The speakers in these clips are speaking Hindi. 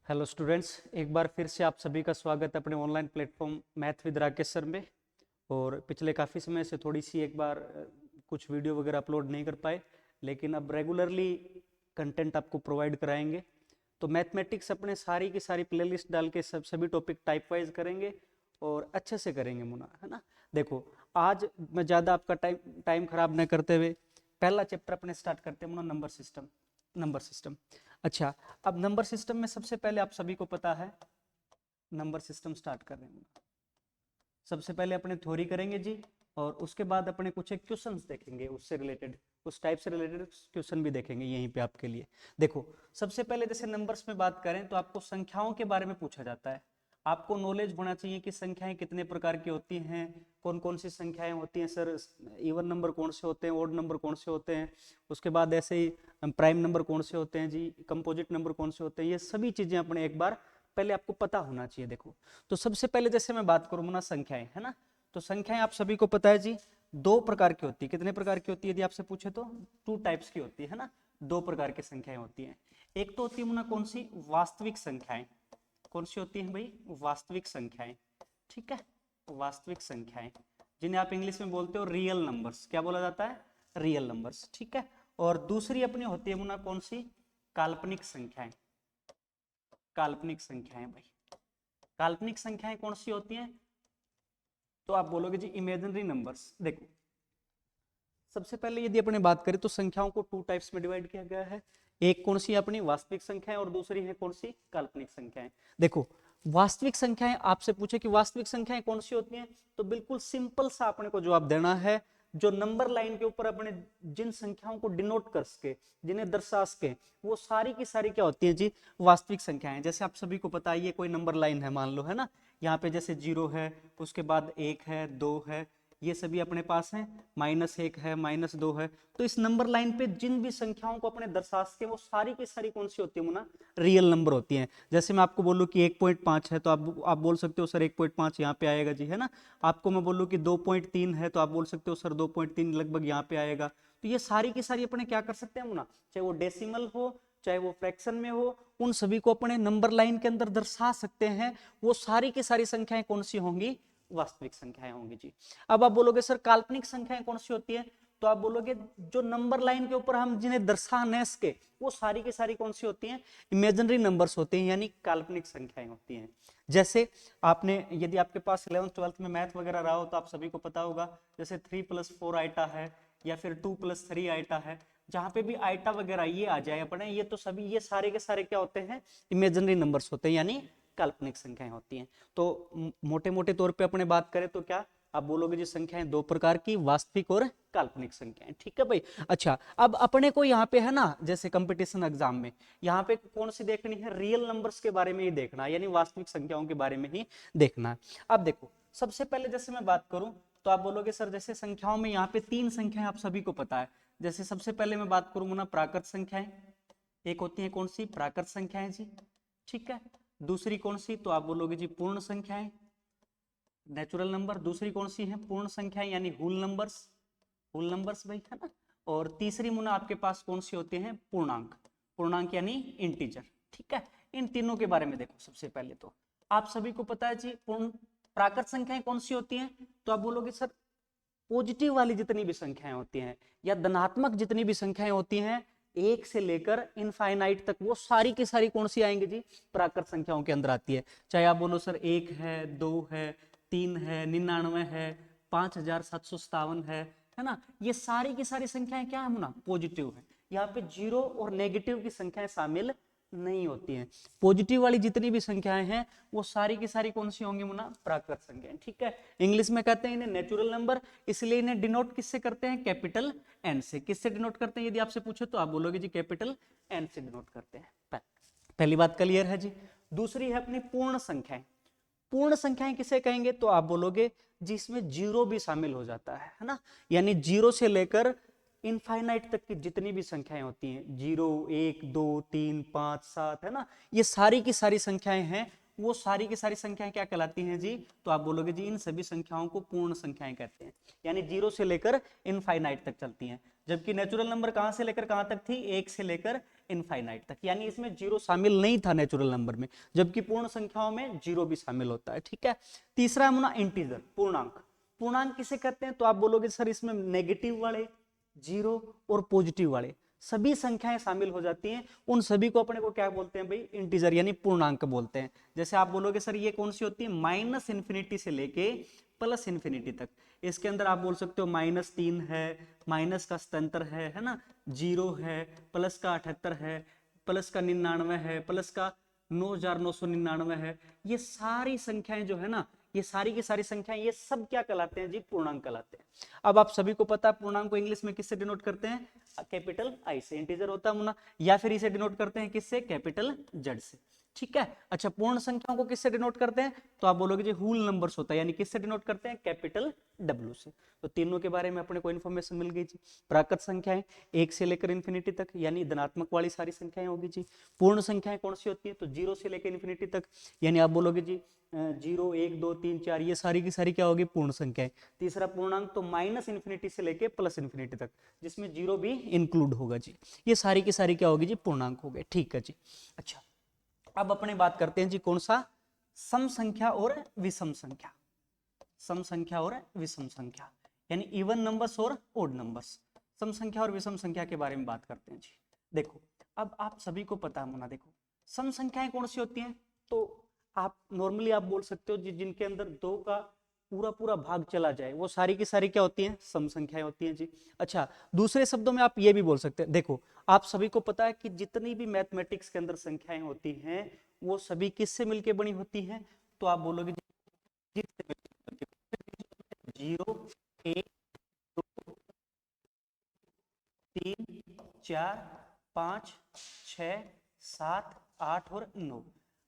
हेलो स्टूडेंट्स, एक बार फिर से आप सभी का स्वागत है अपने online platform math with Rakesh sir में। और पिछले काफ़ी समय से थोड़ी सी एक बार कुछ वीडियो वगैरह अपलोड नहीं कर पाए, लेकिन अब रेगुलरली कंटेंट आपको प्रोवाइड कराएंगे। तो मैथमेटिक्स अपने सारी की सारी प्लेलिस्ट डाल के सभी टॉपिक टाइप वाइज करेंगे और अच्छे से करेंगे मुना, है ना। देखो, आज मैं ज़्यादा आपका टाइम खराब न करते हुए पहला चैप्टर अपने स्टार्ट करते हैं मुना, नंबर सिस्टम। अच्छा, अब नंबर सिस्टम में सबसे पहले आप सभी को पता है नंबर सिस्टम स्टार्ट कर रहे हैं। सबसे पहले अपने थ्योरी करेंगे जी, और उसके बाद अपने कुछ एक क्वेश्चंस देखेंगे उससे रिलेटेड, उस टाइप से रिलेटेड क्वेश्चन भी देखेंगे यहीं पे आपके लिए। देखो, सबसे पहले जैसे नंबर्स में बात करें तो आपको संख्याओं के बारे में पूछा जाता है। आपको नॉलेज होना चाहिए कि संख्याएं कितने प्रकार की होती हैं, कौन कौन सी संख्याएं होती हैं सर, इवन नंबर कौन से होते हैं, ओड नंबर कौन से होते हैं, उसके बाद ऐसे ही प्राइम नंबर कौन से होते हैं जी, कंपोजिट नंबर कौन से होते हैं, ये सभी चीजें अपने एक बार पहले आपको पता होना चाहिए। देखो, तो सबसे पहले जैसे मैं बात करूँ ना संख्याएं, है ना, तो संख्याएं आप सभी को पता है जी दो प्रकार की होती है। कितने प्रकार की होती है यदि आपसे पूछे तो टू टाइप्स की होती है ना। दो प्रकार की संख्याएं होती हैं। एक तो होती है मुना कौन सी, वास्तविक संख्याएं। कौन सी होती है भाई, वास्तविक संख्याएं। ठीक है, वास्तविक संख्याएं जिन्हें आप इंग्लिश में बोलते हो रियल नंबर्स। क्या बोला जाता है, रियल नंबर्स। ठीक है, और दूसरी अपनी होती है मुना कौन सी, काल्पनिक संख्याएं। काल्पनिक संख्याएं भाई, काल्पनिक संख्याएं कौन सी होती हैं, तो आप बोलोगे जी इमेजिनरी नंबर्स। देखो, सबसे पहले यदि अपने बात करें तो संख्याओं को टू टाइप्स में डिवाइड किया गया है। एक कौन सी अपनी वास्तविक संख्याएं और दूसरी है कौन सी, काल्पनिक संख्याएं। देखो, वास्तविक संख्याएं आपसे पूछे कि वास्तविक संख्याएं कौन सी होती हैं, तो बिल्कुल सिंपल सा अपने को जवाब देना है। जो नंबर लाइन के ऊपर अपने जिन संख्याओं को डिनोट कर सके, जिन्हें दर्शा सके, वो सारी की सारी क्या होती है जी, वास्तविक संख्याएं। जैसे आप सभी को पता है ये कोई नंबर लाइन है मान लो, है ना। यहाँ पे जैसे 0 है, उसके बाद 1 है, 2 है, ये सभी अपने पास हैं, -1 है, -2 है। तो इस नंबर लाइन पे जिन भी संख्याओं को अपने दर्शा सके वो सारी की सारी कौन सी होती है मुना, रियल नंबर होती हैं। जैसे मैं आपको बोलूं कि 1.5 है तो आप बोल सकते हो सर 1.5 यहाँ पे आएगा जी, है ना। आपको मैं बोलूं कि 2.3 है तो आप बोल सकते हो सर 2.3 लगभग यहाँ पे आएगा। तो ये सारी की सारी अपने क्या कर सकते हैं मुना, चाहे वो डेसिमल हो चाहे वो फ्रैक्शन में हो, उन सभी को अपने नंबर लाइन के अंदर दर्शा सकते हैं। वो सारी की सारी संख्याएं कौन सी होंगी, वास्तविक संख्याएं होंगी जी। अब आप बोलोगे सर काल्पनिक संख्याएं कौन सी होती है, तो आप बोलोगे जो नंबर लाइन के ऊपर हम जिन्हें दर्शा न सके वो सारी की सारी कौन सी होती हैं, इमेजिनरी नंबर्स होते हैं, यानी काल्पनिक संख्याएं होती हैं। जैसे आपने यदि आपके पास 11th 12th में मैथ वगैरह रहा हो तो आप सभी को पता होगा, जैसे 3+4 आइटा है या फिर 2+3 आइटा है, जहां पे भी आइटा वगैरह ये आ जाए अपने, ये तो सभी ये सारे के सारे क्या होते हैं, इमेजिनरी नंबर्स होते हैं, यानी काल्पनिक संख्याएं होती हैं। तो मोटे मोटे तौर पे अपने बात करें तो क्या आप बोलोगे जी, संख्याएं दो प्रकार की, वास्तविक और काल्पनिक संख्याएं। ठीक है भाई। अच्छा, अब अपने को यहाँ पे है ना, जैसे कंपटीशन एग्जाम में यहाँ पे कौन सी देखनी है, रियल नंबर्स के बारे में ही देखना है, यानी वास्तविक संख्याओं के बारे में ही देखना है। अब देखो, सबसे पहले जैसे मैं बात करूं तो आप बोलोगे सर जैसे संख्याओं में यहाँ पे तीन संख्याएं आप सभी को पता है। जैसे सबसे पहले मैं बात करूंगा ना प्राकृत संख्याएं, एक होती है कौन सी, प्राकृत संख्याएं जी। ठीक है, दूसरी कौन सी, तो आप बोलोगे जी पूर्ण संख्याएं, नेचुरल नंबर। दूसरी कौन सी है, पूर्ण संख्याएं यानी होल नंबर्स, होल नंबर्स भाई, है ना। और तीसरी मुना आपके पास कौन सी होती है, पूर्णांक, पूर्णांक यानी इंटीजर। ठीक है, इन तीनों के बारे में देखो। सबसे पहले तो आप सभी को पता है जी पूर्ण प्राकृत संख्याएं कौन सी होती हैं, तो आप बोलोगे सर पॉजिटिव वाली जितनी भी संख्याएं होती हैं या धनात्मक जितनी भी संख्याएं होती हैं, एक से लेकर इनफाइनाइट तक, वो सारी की सारी कौन सी आएंगी जी, प्राकृत संख्याओं के अंदर आती है। चाहे आप बोलो सर 1 है, 2 है, 3 है, 99 है, 5757 है ना, ये सारी की सारी संख्याएं क्या है मुना, पॉजिटिव है। यहाँ पे जीरो और नेगेटिव की संख्याएं शामिल नहीं होती हैं। पॉजिटिव वाली जितनी भी संख्याएं हैं वो सारी की सारी कौन सी होंगी मुना, प्राकृत संख्याएं। ठीक है, इंग्लिश में कहते हैं इन्हें नेचुरल नंबर, इसलिए इन्हें डिनोट किससे करते हैं, कैपिटल एन से। किससे डिनोट करते हैं यदि आपसे पूछे तो आप बोलोगे जी कैपिटल एन से डिनोट करते हैं। पहली बात क्लियर है जी। दूसरी है अपनी पूर्ण संख्याएं। पूर्ण संख्याएं किसे कहेंगे, तो आप बोलोगे जिसमें जीरो भी शामिल हो जाता है ना, यानी जीरो से लेकर इनफाइनाइट तक की जितनी भी संख्याएं होती हैं, 0 1 2 3 5 7, है ना, ये सारी की सारी संख्याएं हैं, वो सारी की सारी संख्याएं क्या कहलाती हैं जी? तो आप बोलोगे जी इन सभी संख्याओं को पूर्ण संख्याएं कहते हैं, यानी 0 से लेकर इनफाइनाइट तक चलती हैं। जबकि नेचुरल नंबर कहां से लेकर कहां तक थी? 1 से लेकर इनफाइनाइट तक, यानी इसमें 0 शामिल नहीं था नेचुरल नंबर में, जबकि पूर्ण संख्याओं में 0 भी शामिल होता है। ठीक है। तीसरा है इंटीजर, पूर्णांक। पूर्णांक किसे कहते हैं? तो आप बोलोगे सर इसमें नेगेटिव वाले, जीरो और पॉजिटिव वाले सभी संख्याएं शामिल हो जाती हैं, उन सभी को अपने को क्या बोलते हैं भाई? इंटीजर यानी पूर्णांक बोलते हैं। जैसे आप बोलोगे सर ये कौन सी होती है? माइनस इन्फिनिटी से लेके प्लस इन्फिनिटी तक। इसके अंदर आप बोल सकते हो -3 है, माइनस का स्तर है ना, 0 है, प्लस का 78 है, प्लस का 99 है, प्लस का 9999 है। ये सारी संख्याएं जो है ना, ये सारी की सारी संख्याएं, ये सब क्या कहलाते हैं जी? पूर्णांक कहलाते हैं। अब आप सभी को पता है पूर्णांक को इंग्लिश में किससे डिनोट करते हैं? कैपिटल आई से। इंटीजर होता है मुना, या फिर इसे डिनोट करते हैं किससे? कैपिटल जेड से। ठीक है। अच्छा, पूर्ण संख्याओं को किससे डिनोट करते हैं? तो आप बोलोगे जी होल नंबर्स होता है, यानी किससे डिनोट करते हैं? कैपिटल डब्ल्यू से। तो तीनों के बारे में अपने को इन्फॉर्मेशन मिल गई जी। प्राकृत संख्याएं 1 से लेकर इन्फिनिटी तक, यानी धनात्मक वाली सारी संख्याएं होगी जी। पूर्ण संख्याएं कौन सी होती है? तो 0 से लेकर इन्फिनिटी तक, यानी आप बोलोगे जी 0 1 2 3 4, ये सारी की सारी क्या होगी? पूर्ण संख्याएं। तीसरा पूर्णांक तो माइनस इन्फिनिटी से लेकर प्लस इन्फिनिटी तक, जिसमें 0 भी इंक्लूड होगा जी। ये सारी की सारी क्या होगी जी? पूर्णांक हो गए। ठीक है जी। अच्छा, अब अपने बात करते हैं जी कौन सा? सम संख्या और विषम संख्या। सम संख्या और विषम संख्या, यानी इवन नंबर्स और ओड नंबर्स। सम संख्या और विषम संख्या के बारे में बात करते हैं जी। देखो, अब आप सभी को पता है मुना, देखो सम संख्याएं कौन सी होती हैं? तो आप नॉर्मली आप बोल सकते हो जी जिनके अंदर 2 का पूरा पूरा भाग चला जाए, वो सारी की सारी क्या होती हैं? सम संख्याएं होती हैं जी। अच्छा, दूसरे शब्दों में आप ये भी बोल सकते हैं, देखो आप सभी को पता है कि जितनी भी मैथमेटिक्स के अंदर संख्याएं होती हैं, वो सभी किससे मिलकर बनी होती हैं? तो आप बोलोगे जी 0 1 2 3 4 5 6 7 8 और 9।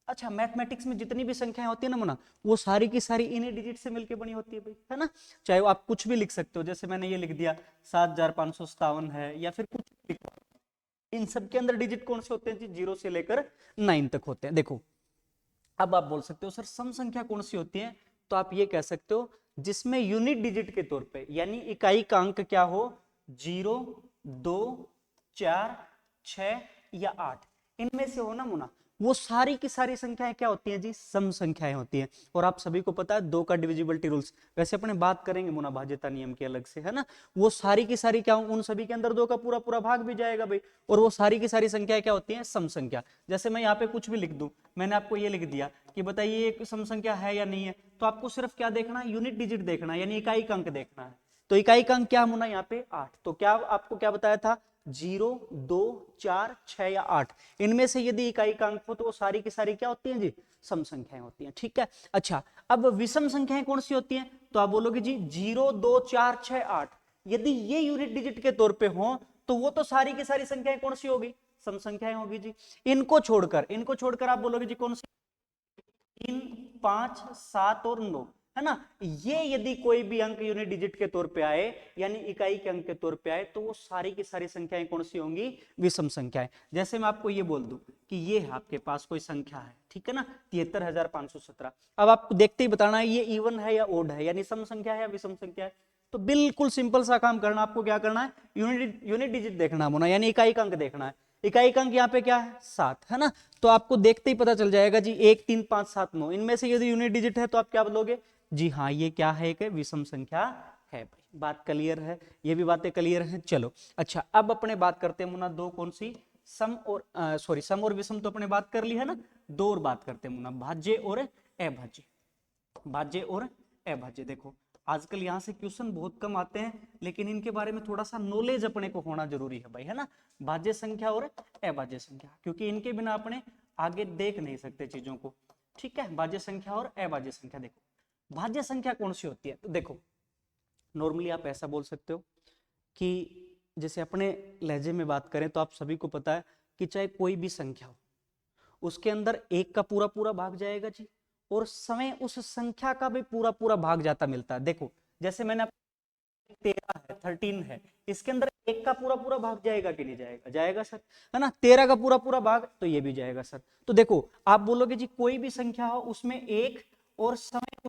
अच्छा, मैथमेटिक्स में जितनी भी संख्याएं होती है ना मुना, वो सारी की सारी इन्हीं डिजिट से मिलकर बनी होती है भाई, है ना। चाहे आप कुछ भी लिख सकते हो, जैसे मैंने ये लिख दिया 7557 है, या फिर कुछ भी लिखो। इन सब के अंदर डिजिट कौन से होते हैं जी? 0 से लेकर 9 तक होते हैं। देखो, अब आप बोल सकते हो सर सम संख्या कौन सी होती है? तो आप ये कह सकते हो जिसमें यूनिट डिजिट के तौर पे, यानी इकाई का अंक क्या हो? 0 2 4 6 या 8, इनमें से हो ना मुना, वो सारी की सारी संख्याएं क्या होती हैं जी? सम संख्याएं होती हैं। और आप सभी को पता है 2 का डिविजिबिलिटी रूल्स, वैसे अपने बात करेंगे मुना भाज्यता नियम के अलग से, है ना। वो सारी की सारी क्या, उन सभी के अंदर 2 का पूरा पूरा भाग भी जाएगा भाई। और वो सारी की सारी संख्याएं क्या होती हैं? सम संख्या। जैसे मैं यहाँ पे कुछ भी लिख दूं, मैंने आपको ये लिख दिया कि बताइए एक सम संख्या है या नहीं है, तो आपको सिर्फ क्या देखना है? यूनिट डिजिट देखना है, यानी इकाई का अंक देखना है। तो इकाई का अंक क्या होना यहाँ पे? 8। तो क्या आपको क्या बताया था? 0 2 4 6 या 8, इनमें से यदि इकाई का अंक हो तो वो सारी की सारी क्या होती हैं जी? सम संख्याएं होती हैं। ठीक है। अच्छा, अब विषम संख्याएं कौन सी होती हैं? तो आप बोलोगे जी 0 2 4 6 8, यदि ये यूनिट डिजिट के तौर पे हो तो वो तो सारी की सारी संख्याएं कौन सी होगी? सम संख्याएं होगी जी। इनको छोड़कर आप बोलोगे जी कौन सी? 3 5 7 और 9, है ना। ये यदि कोई भी अंक यूनिट डिजिट के तौर पे आए, यानी इकाई के अंक के तौर पे आए, तो वो सारी की सारी संख्याएं कौन सी होंगी? विषम संख्याएं। जैसे मैं आपको ये बोल दूं कि ये आपके पास कोई संख्या है, ठीक है ना, 73,517। अब आपको देखते ही बताना है ये इवन है या ओड है, यानी सम संख्या है या विषम संख्या है। तो बिल्कुल सिंपल सा काम करना, आपको क्या करना है? यूनिट डिजिट देखना होना, यानी इकाई का अंक देखना है। इकाई का अंक यहाँ पे क्या है? 7, है ना। तो आपको देखते ही पता चल जाएगा जी 1 3 5 7 9, इनमें से यदि यूनिट डिजिट है तो आप क्या बोलोगे? जी हाँ, ये क्या है? एक विषम संख्या है भाई। बात क्लियर है? ये भी बातें क्लियर हैं। चलो, अच्छा, अब अपने बात करते हैं मुन्ना दो कौन सी? सम और सॉरी, सम और विषम तो अपने बात कर ली है ना। दो और बात करते हैं मुन्ना, भाज्य और अभाज्य। भाज्य और अभाज्य, देखो आजकल यहाँ से क्वेश्चन बहुत कम आते हैं, लेकिन इनके बारे में थोड़ा सा नॉलेज अपने को होना जरूरी है भाई, है ना। भाज्य संख्या और अभाज्य संख्या, क्योंकि इनके बिना अपने आगे देख नहीं सकते चीजों को। ठीक है, भाज्य संख्या और अभाज्य संख्या। देखो भाज्य संख्या कौन सी होती है? तो देखो नॉर्मली आप ऐसा बोल सकते हो कि जैसे अपने लहजे में बात करें तो आप सभी को पता है कि चाहे कोई भी संख्या हो, उसके अंदर एक का पूरा पूरा भाग जाएगा जी, और समय उस संख्या का भी पूरा पूरा भाग जाता मिलता है। देखो जैसे मैंने 13 है, 13 है, इसके अंदर एक का पूरा पूरा भाग जाएगा कि नहीं जाएगा? जाएगा सर, है ना। 13 का पूरा पूरा भाग, तो ये भी जाएगा सर। तो देखो आप बोलोगे जी कोई भी संख्या हो उसमें एक और समय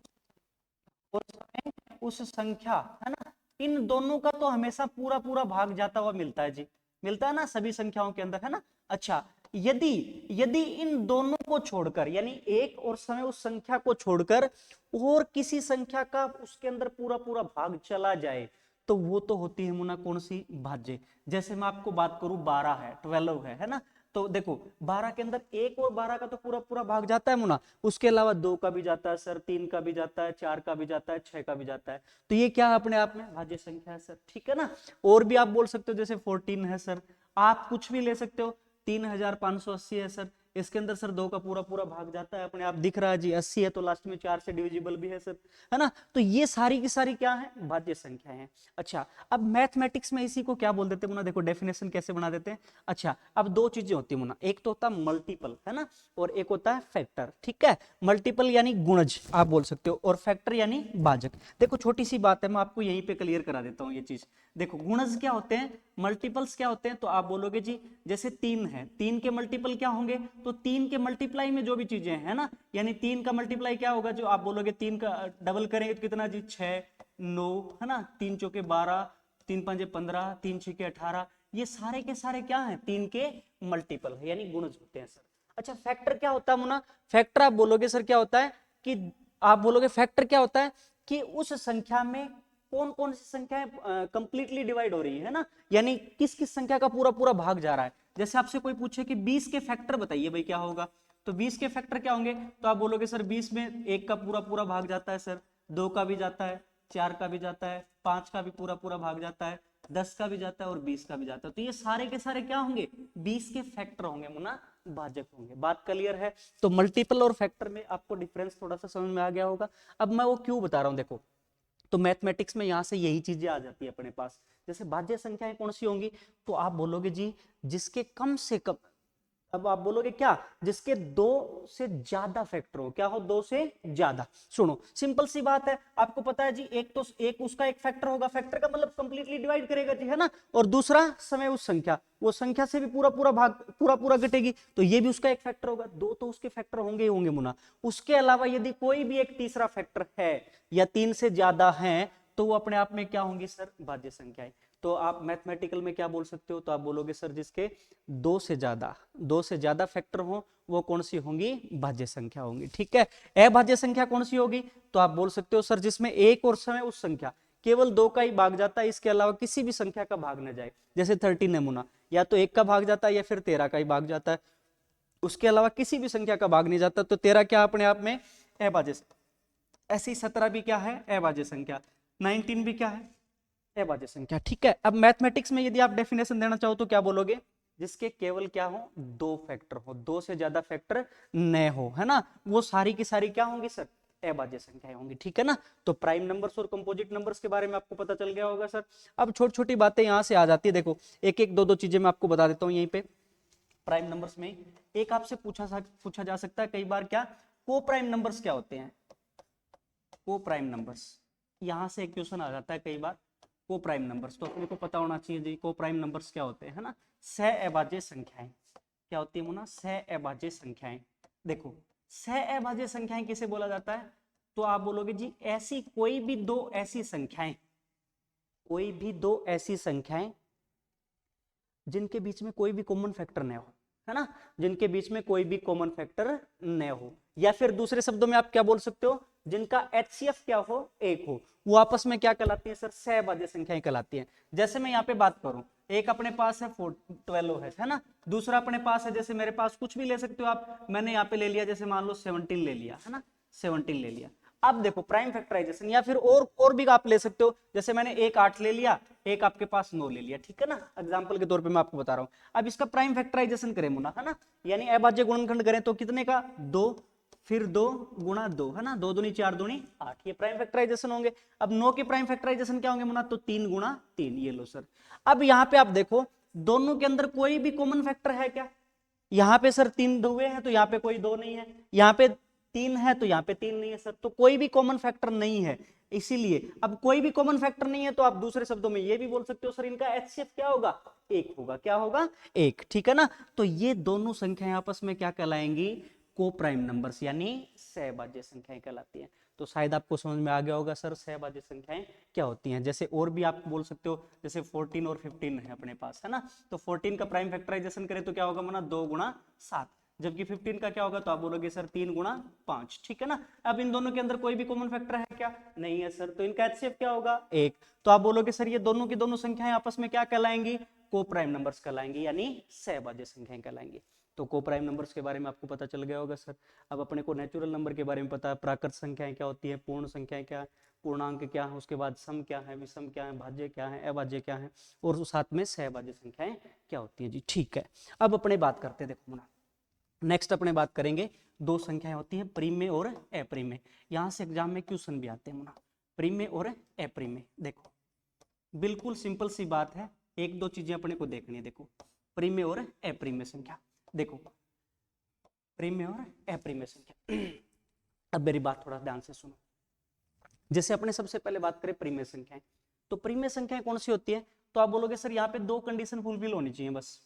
उस संख्या, है ना, इन दोनों का तो हमेशा पूरा पूरा भाग जाता हुआ मिलता है जी, मिलता है ना सभी संख्याओं के अंदर, है ना। अच्छा, यदि यदि इन दोनों को छोड़कर, यानी एक और समय उस संख्या को छोड़कर और किसी संख्या का उसके अंदर पूरा पूरा भाग चला जाए, तो वो तो होती है मुना कौन सी? भाज्य। जैसे मैं आपको बात करूं 12 है, 12 है ना, तो देखो 12 के अंदर एक और 12 का तो पूरा पूरा भाग जाता है मुना, उसके अलावा 2 का भी जाता है सर, 3 का भी जाता है, 4 का भी जाता है, 6 का भी जाता है, तो ये क्या अपने आप में भाज्य संख्या है सर, ठीक है ना। और भी आप बोल सकते हो जैसे 14 है सर, आप कुछ भी ले सकते हो, 3580 है सर, इसके अंदर सर 2 का पूरा पूरा भाग जाता है, अपने आप दिख रहा है जी, 80 है तो लास्ट में 4 से डिविजिबल भी है सर, है ना। तो ये सारी की सारी क्या है? भाज्य संख्या है। अच्छा, अब मैथमेटिक्स में इसी को क्या बोल देते हैं मुना? देखो डेफिनेशन कैसे बना देते हैं। अच्छा, अब दो चीजें होती है मुना, एक तो होता है मल्टीपल, है ना, और एक होता है फैक्टर, ठीक है। मल्टीपल यानी गुणज आप बोल सकते हो, और फैक्टर यानी भाजक। देखो छोटी सी बात है, मैं आपको यहीं पे क्लियर करा देता हूँ ये चीज। देखो गुणज क्या होते हैं, मल्टीपल्स क्या होते हैं, तो आप बोलोगे जी जैसे 3 है, 3 के मल्टीपल क्या होंगे, तो 3 के मल्टीप्लाई में जो भी चीजें हैं ना, यानी 3 का मल्टीप्लाई क्या होगा, जो आप बोलोगे 3 का डबल करेंगे तो कितना जी, 6 9, है ना, 3 चौके 12, 3 पंजे 15, 3 छके 18, ये सारे के सारे क्या हैं? 3 के मल्टीपल है, यानी गुणज होते हैं सर। अच्छा, फैक्टर क्या होता है मुना? फैक्टर आप बोलोगे सर क्या होता है कि, आप बोलोगे फैक्टर क्या होता है कि उस संख्या में कौन कौन सी संख्याएं कंप्लीटली डिवाइड हो रही है ना, यानी किस किस संख्या का पूरा पूरा भाग जा रहा है। जैसे आपसे कोई पूछे कि 20 के फैक्टर बताइए भाई क्या होगा, तो 20 के फैक्टर क्या होंगे, तो आप बोलोगे सर 20 में एक का पूरा पूरा भाग जाता है सर, 2 का भी जाता है, 4 का भी जाता है, 5 का भी पूरा पूरा भाग जाता है, 10 का भी जाता है और 20 का भी जाता है, तो ये सारे के सारे क्या होंगे? 20 के फैक्टर होंगे मुना, भाजक होंगे। बात क्लियर है? तो मल्टीपल और फैक्टर में आपको डिफरेंस थोड़ा सा समझ में आ गया होगा। अब मैं वो क्यों बता रहा हूं, देखो तो मैथमेटिक्स में यहां से यही चीजें आ जाती है अपने पास। जैसे भाज्य संख्याएं कौन सी होंगी, तो आप बोलोगे जी जिसके कम से कम, अब आप बोलोगे क्या, जिसके 2 से ज्यादा फैक्टर हो, क्या हो, 2 से ज्यादा। सुनो सिंपल सी बात है, आपको पता है जी, एक तो एक उसका एक फैक्टर होगा, फैक्टर का मतलब कंप्लीटली डिवाइड करेगा जी, है ना, और दूसरा समय उस संख्या, वो संख्या से भी पूरा पूरा भाग पूरा पूरा घटेगी, तो ये भी उसका एक फैक्टर होगा, 2 तो उसके फैक्टर होंगे ही होंगे मुना। उसके अलावा यदि कोई भी एक तीसरा फैक्टर है या 3 से ज्यादा है, तो वो अपने आप में क्या होंगी सर? भाज्य संख्याएं। तो आप मैथमेटिकल में क्या बोल सकते हो, तो आप बोलोगे सर जिसके 2 से ज्यादा फैक्टर हो वो कौन सी होंगी? भाज्य संख्या होंगी, ठीक है। अभाज्य संख्या कौन सी होगी, तो आप बोल सकते हो सर जिसमें एक और समय उस संख्या केवल 2 का ही भाग जाता है, इसके अलावा किसी भी संख्या का भाग न जाए। जैसे 13 है मुना, या तो 1 का भाग जाता है या फिर 13 का ही भाग जाता है, उसके अलावा किसी भी संख्या का भाग नहीं जाता, तो 13 क्या अपने आप में अभाज्य। ऐसी 17 भी क्या है? अभाज्य संख्या। 19 भी क्या है? अभाज्य संख्या, ठीक है। अब मैथमेटिक्स में यदि आप डेफिनेशन देना चाहो तो क्या बोलोगे? जिसके केवल क्या हो? 2 फैक्टर हो, 2 से ज्यादा फैक्टर न हो, है ना, वो सारी की सारी क्या होंगी सर? अभाज्य संख्याएं होंगी, ठीक है ना। तो प्राइम नंबर्स और कंपोजिट नंबर्स के बारे में आपको पता चल गया होगा सर। अब छोटी छोटी बातें यहां से आ जाती है, देखो एक एक दो दो चीजें मैं आपको बता देता हूं यहीं पे। प्राइम नंबर्स में एक आपसे पूछा जा सकता है कई बार, क्या को प्राइम नंबर्स क्या होते हैं? को प्राइम नंबर्स, यहां से एक क्वेश्चन आ जाता है कई बार। को प्राइम नंबर्स तो अपने को पता होना चाहिए जी, को प्राइम नंबर्स क्या होते हैं, है ना। सह अभाज्य संख्याएं क्या होती है मुना? सह अभाज्य संख्याएं। देखो सह अभाज्य संख्याएं किसे बोला जाता है, तो आप बोलोगे जी ऐसी कोई भी दो ऐसी संख्याएं, कोई भी दो ऐसी संख्याएं जिनके बीच में कोई भी कॉमन फैक्टर न हो, है ना, जिनके बीच में कोई भी कॉमन फैक्टर न हो, या फिर दूसरे शब्दों में आप क्या बोल सकते हो, जिनका एचसीएफ क्या हो? 1 हो, वो आपस में क्या कहलाती है सर? सहभाज्य संख्याएं कहलाती हैं। जैसे मैं यहाँ पे बात करूं, एक अपने पास है 12 है ना, दूसरा अपने पास है, जैसे मेरे पास कुछ भी ले सकते हो आप, मैंने यहाँ पे ले लिया जैसे मान लो 17 ले लिया, है ना, 17 ले लिया। अब देखो प्राइम फैक्टराइजेशन, या फिर और भी आप ले सकते हो, जैसे मैंने एक 8 ले लिया, एक आपके पास 9 ले लिया, ठीक है ना, एग्जांपल के तौर पे मैं आपको बता रहा हूं। अब इसका प्राइम फैक्टराइजेशन करें मुना, है ना, यानी अभाज्य गुणनखंड करें तो कितने का? 2, फिर 2 गुणा 2, है ना, 2 दूनी 4 दूनी 8, ये प्राइम फैक्टराइजेशन होंगे। अब 9 के प्राइम फैक्टराइजेशन क्या होंगे मुना? तो 3 गुणा 3, ये लो सर। अब यहाँ पे आप देखो दोनों के अंदर कोई भी कॉमन फैक्टर है क्या? यहाँ पे सर 3 हुए हैं तो यहाँ पे कोई 2 नहीं है, यहाँ पे 3 है तो यहाँ पे 3 नहीं है सर, तो कोई भी कॉमन फैक्टर नहीं है। इसीलिए अब कोई भी कॉमन फैक्टर नहीं है तो आप दूसरे शब्दों में ये भी बोल सकते हो सर इनका HCF क्या होगा, 1 होगा। क्या होगा, 1, ठीक है ना। तो ये दोनों संख्याएं आपस में क्या कहलाएंगी, को प्राइम नंबर्स यानी सहभाज्य संख्याएं कहलाती हैं। तो शायद आपको समझ में आ गया होगा सर सहभाज्य संख्याएं क्या होती हैं। जैसे और भी आप बोल सकते हो, जैसे 14 और 15 है अपने पास, है ना। तो 14 का प्राइम फैक्टराइजेशन करें तो क्या होगा मना, 2 गुणा 7, जबकि 15 का क्या होगा, तो आप बोलोगे सर 3 गुणा 5, ठीक है ना। अब इन दोनों के अंदर कोई भी कॉमन फैक्टर है क्या, नहीं है सर, तो इनका HCF क्या होगा, 1। तो आप बोलोगे सर ये दोनों की दोनों संख्याएं आपस में क्या कहलाएंगी, को प्राइम नंबर्स कहलाएंगी यानी सहभाज्य संख्याएं कहलाएंगी। तो को प्राइम नंबर्स के बारे में आपको पता चल गया होगा सर। अब अपने को नेचुरल नंबर के बारे में पता है, प्राकृत संख्याएं क्या होती है, पूर्ण संख्याएं क्या है, पूर्णांक क्या है, उसके बाद सम क्या है, विषम क्या है, भाज्य क्या है, अभाज्य क्या है, और साथ में सहभाज्य संख्याएं क्या होती है जी, ठीक है। अब अपने बात करते हैं, देखो मुना नेक्स्ट अपने बात करेंगे, दो संख्याएं होती हैं प्रीम में और अप्रीम में। यहां से एग्जाम में क्वेश्चन भी आते हैं मुना, प्रीम में और अप्रीम में। देखो बिल्कुल सिंपल सी बात है, एक दो चीजें अपने को देखनी है। देखो प्रीम में और अप्रीम में संख्या, देखो प्रीम में और अप्रीम में संख्या। अब मेरी बात थोड़ा ध्यान से सुनो। जैसे अपने सबसे पहले बात करें प्रीम में संख्याएं, तो प्रीम में संख्याएं कौन सी होती है, तो आप बोलोगे सर यहाँ पे दो कंडीशन फुलफिल होनी चाहिए बस,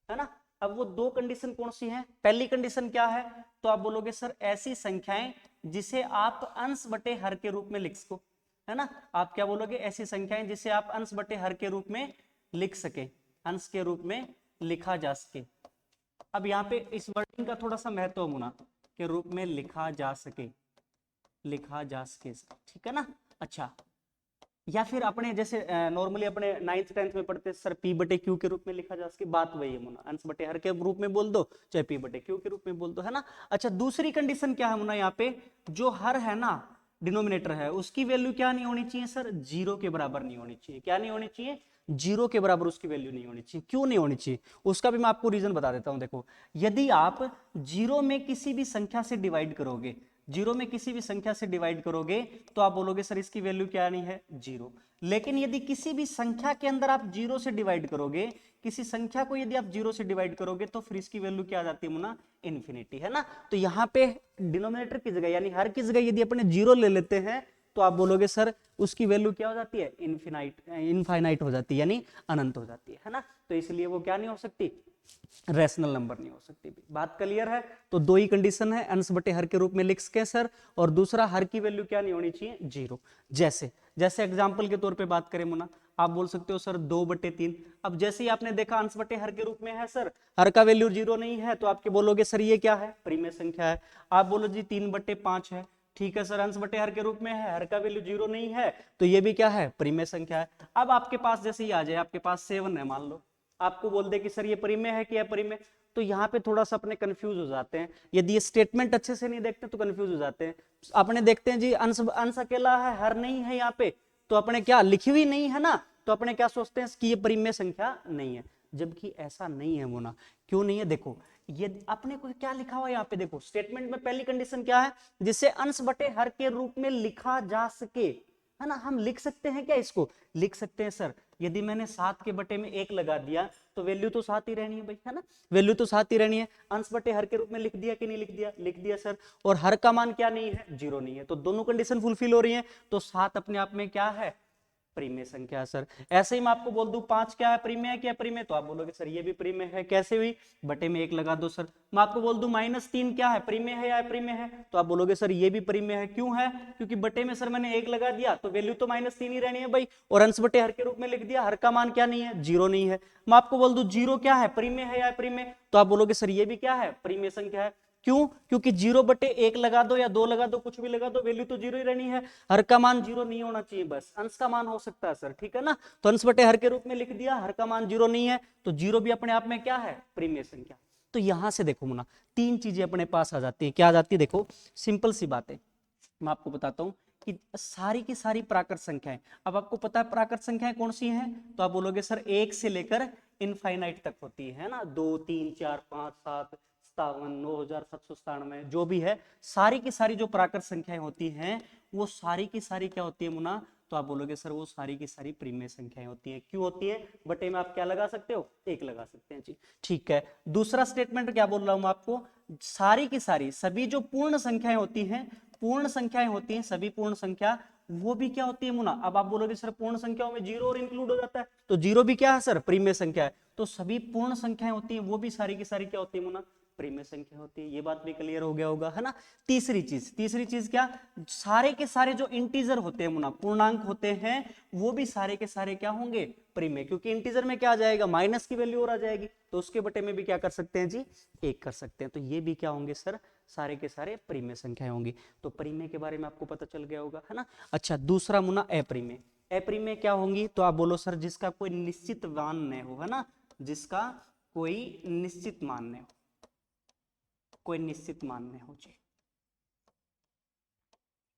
है ना। अब वो दो कंडीशन कौन सी हैं, पहली कंडीशन क्या है, तो आप बोलोगे सर ऐसी संख्याएं जिसे आप अंश बटे हर के रूप में लिख सको, है ना। आप क्या बोलोगे, ऐसी संख्याएं जिसे आप अंश बटे हर के रूप में लिख सके, अंश के रूप में लिखा जा सके। अब यहाँ पे इस वर्डिंग का थोड़ा सा महत्व होना, के रूप में लिखा जा सके, लिखा जा सके, ठीक है ना। अच्छा, या फिर अपने जैसे नॉर्मली अपने 9th 10th में पढ़ते सर पी बटे क्यू के रूप में लिखा जा सके, बात वही है मुना, अंश बटे हर के रूप में बोल दो चाहे पी बटे क्यू के रूप में बोल दो, है ना। अच्छा दूसरी कंडीशन क्या है मुना, यहाँ पे जो हर है ना डिनोमिनेटर है उसकी वैल्यू क्या नहीं होनी चाहिए सर, 0 के बराबर नहीं होनी चाहिए। क्या नहीं होनी चाहिए, 0 के बराबर उसकी वैल्यू नहीं होनी चाहिए। क्यों नहीं होनी चाहिए, उसका भी मैं आपको रीजन बता देता हूं। देखो यदि आप 0 में किसी भी संख्या से डिवाइड करोगे, 0 में किसी भी संख्या से डिवाइड करोगे तो आप बोलोगे सर इसकी वैल्यू क्या नहीं है, 0। लेकिन यदि किसी भी संख्या के अंदर आप 0 से डिवाइड करोगे, किसी संख्या को यदि आप 0 से डिवाइड करोगे तो फिर इसकी वैल्यू क्या आ जाती है मुना, इन्फिनिटी, है ना। तो यहाँ पे डिनोमिनेटर की जगह यानी हर की जगह यदि अपने 0 ले लेते हैं तो आप बोलोगे सर उसकी वैल्यू क्या हो जाती है, इनफाइनाइट हो जाती है, यानी अनंत हो जाती है ना। तो इसलिए वो क्या नहीं हो सकती, रैशनल नंबर नहीं हो सकती। बात क्लियर है। तो दो ही कंडीशन है, अंश बटे हर के रूप में लिख सके सर, और दूसरा हर की वैल्यू क्या नहीं होनी चाहिए, 0। जैसे जैसे एग्जांपल के तौर पे बात करें मुना, आप बोल सकते हो सर 2/3। अब जैसे ही आपने देखा अंश बटे हर के रूप में है सर, हर का वैल्यू 0 नहीं है, तो आपके बोलोगे सर ये क्या है, प्रीम संख्या है। आप बोलो जी 3/5 है, ठीक है सर, अंश बटे हर के रूप में है, हर का वैल्यू 0 नहीं है, तो ये भी क्या है, प्रीम संख्या है। अब आपके पास जैसे ही आ जाए, आपके पास 7 है मान लो, आपको बोल दे कि सर ये प्रीम है कि अप्रीम है, तो यहाँ पे थोड़ा सा अपने कंफ्यूज हो जाते हैं। यदि ये स्टेटमेंट अच्छे से नहीं देखते तो कंफ्यूज हो जाते हैं। अपने देखते हैं जी अंश अंश अकेला है, हर नहीं है यहाँ पे, तो अपने क्या लिखी हुई नहीं है ना, तो अपने क्या सोचते हैं कि ये प्रीम में संख्या नहीं है, जबकि ऐसा नहीं है मोना। क्यों नहीं है, देखो ये अपने को क्या लिखा हुआ है यहाँ पे, देखो स्टेटमेंट में पहली कंडीशन क्या है, जिसे अंश बटे हर के रूप में लिखा जा सके, है ना। हम लिख सकते हैं क्या, इसको लिख सकते हैं सर। यदि मैंने 7 के बटे में 1 लगा दिया तो वैल्यू तो 7 ही रहनी है भाई, है ना, वैल्यू तो 7 ही रहनी है। अंश बटे हर के रूप में लिख दिया कि नहीं लिख दिया, लिख दिया सर। और हर का मान क्या नहीं है, 0 नहीं है, तो दोनों कंडीशन फुलफिल हो रही है। तो 7 अपने आप में क्या है, प्रीमेय संख्या सर। ऐसे ही मैं आपको बोल दूं 5 क्या है, प्रीमेय है क्या प्रीमेय, तो आप बोलोगे सर ये भी प्रीमेय है। कैसे हुई, बटे में 1 लगा दो सर। मैं आपको बोल दूं -3 क्या है, प्रीमेय है या अप्रीमेय है, तो आप बोलोगे सर ये भी प्रीमेय है। क्यों है, क्योंकि बटे में सर मैंने 1 लगा दिया तो वैल्यू तो -3 ही रहनी है भाई, और अंश बटे हर के रूप में लिख दिया, हर का मान क्या नहीं है, 0 नहीं है। मैं आपको बोल दूं 0 क्या है, प्रीमेय है या अप्रीमेय, तो आप बोलोगे सर ये भी क्या है, प्रीमेय संख्या है। क्यों, क्योंकि 0/1 लगा दो या 2 लगा दो, कुछ भी लगा दो, वैल्यू तो 0 ही रहनी है। हर का मान 0 नहीं होना चाहिए, बस अंश का मान हो सकता है सर, ठीक है ना। तो अंश बटे हर के रूप में लिख दिया, हर का मान 0 नहीं है, तो 0 भी अपने आप में क्या है, प्रीमेय संख्या। तो यहां से देखो मुना 3 चीजें अपने पास आ जाती है। क्या आ जाती है, देखो सिंपल सी बात है, मैं आपको बताता हूं कि सारी की सारी प्राकृत संख्याएं, अब आपको पता है प्राकृत संख्याएं कौन सी हैं, तो आप बोलोगे सर 1 से लेकर इनफाइनाइट तक होती है ना, 2 3 4 5 7 57 9797, जो भी है, सारी की सारी जो प्राकृत संख्याएं होती हैं वो सारी की सारी क्या होती है मुना, तो आप बोलोगे सर वो सारी की सारी प्रीमेय संख्याएं होती हैं। क्यों होती है, बटे में आप क्या लगा सकते हो, 1 लगा सकते हैं जी, ठीक है। दूसरा स्टेटमेंट क्या बोल रहा हूं मैं आपको, सारी की सारी सभी जो पूर्ण संख्याएं होती हैं, पूर्ण संख्याएं होती हैं, सभी पूर्ण संख्या वो भी क्या होती है मुना। अब आप बोलोगे सर पूर्ण संख्याओं में जीरो और इंक्लूड हो जाता है, तो जीरो भी क्या है सर, प्रीमेय संख्या है। तो सभी पूर्ण संख्याएं होती हैं वो भी सारी की सारी क्या होती है मुना, प्रीमेय संख्या होती है। ये बात भी क्लियर हो गया होगा, है ना। तीसरी चीज क्या, सारे के सारे जो इंटीजर होते हैं मुना, पूर्णांक होते हैं, वो भी सारे के सारे क्या होंगे, प्रीमेय। क्योंकि इंटीजर में क्या आ जाएगा, माइनस की वैल्यू और आ जाएगी, तो उसके बटे में भी क्या कर सकते हैं जी, एक कर सकते हैं। तो ये भी क्या होंगे सर, सारे के सारे प्रीमेय संख्याएं होंगी। तो प्रीमेय के बारे में आपको पता चल गया होगा, है ना। अच्छा, दूसरा मुना अप्रीमेय। अप्रीमेय क्या होंगी, तो आप बोलो सर जिसका कोई निश्चित मान न हो, है ना, जिसका कोई निश्चित मान न हो, कोई निश्चित मान न हो जी,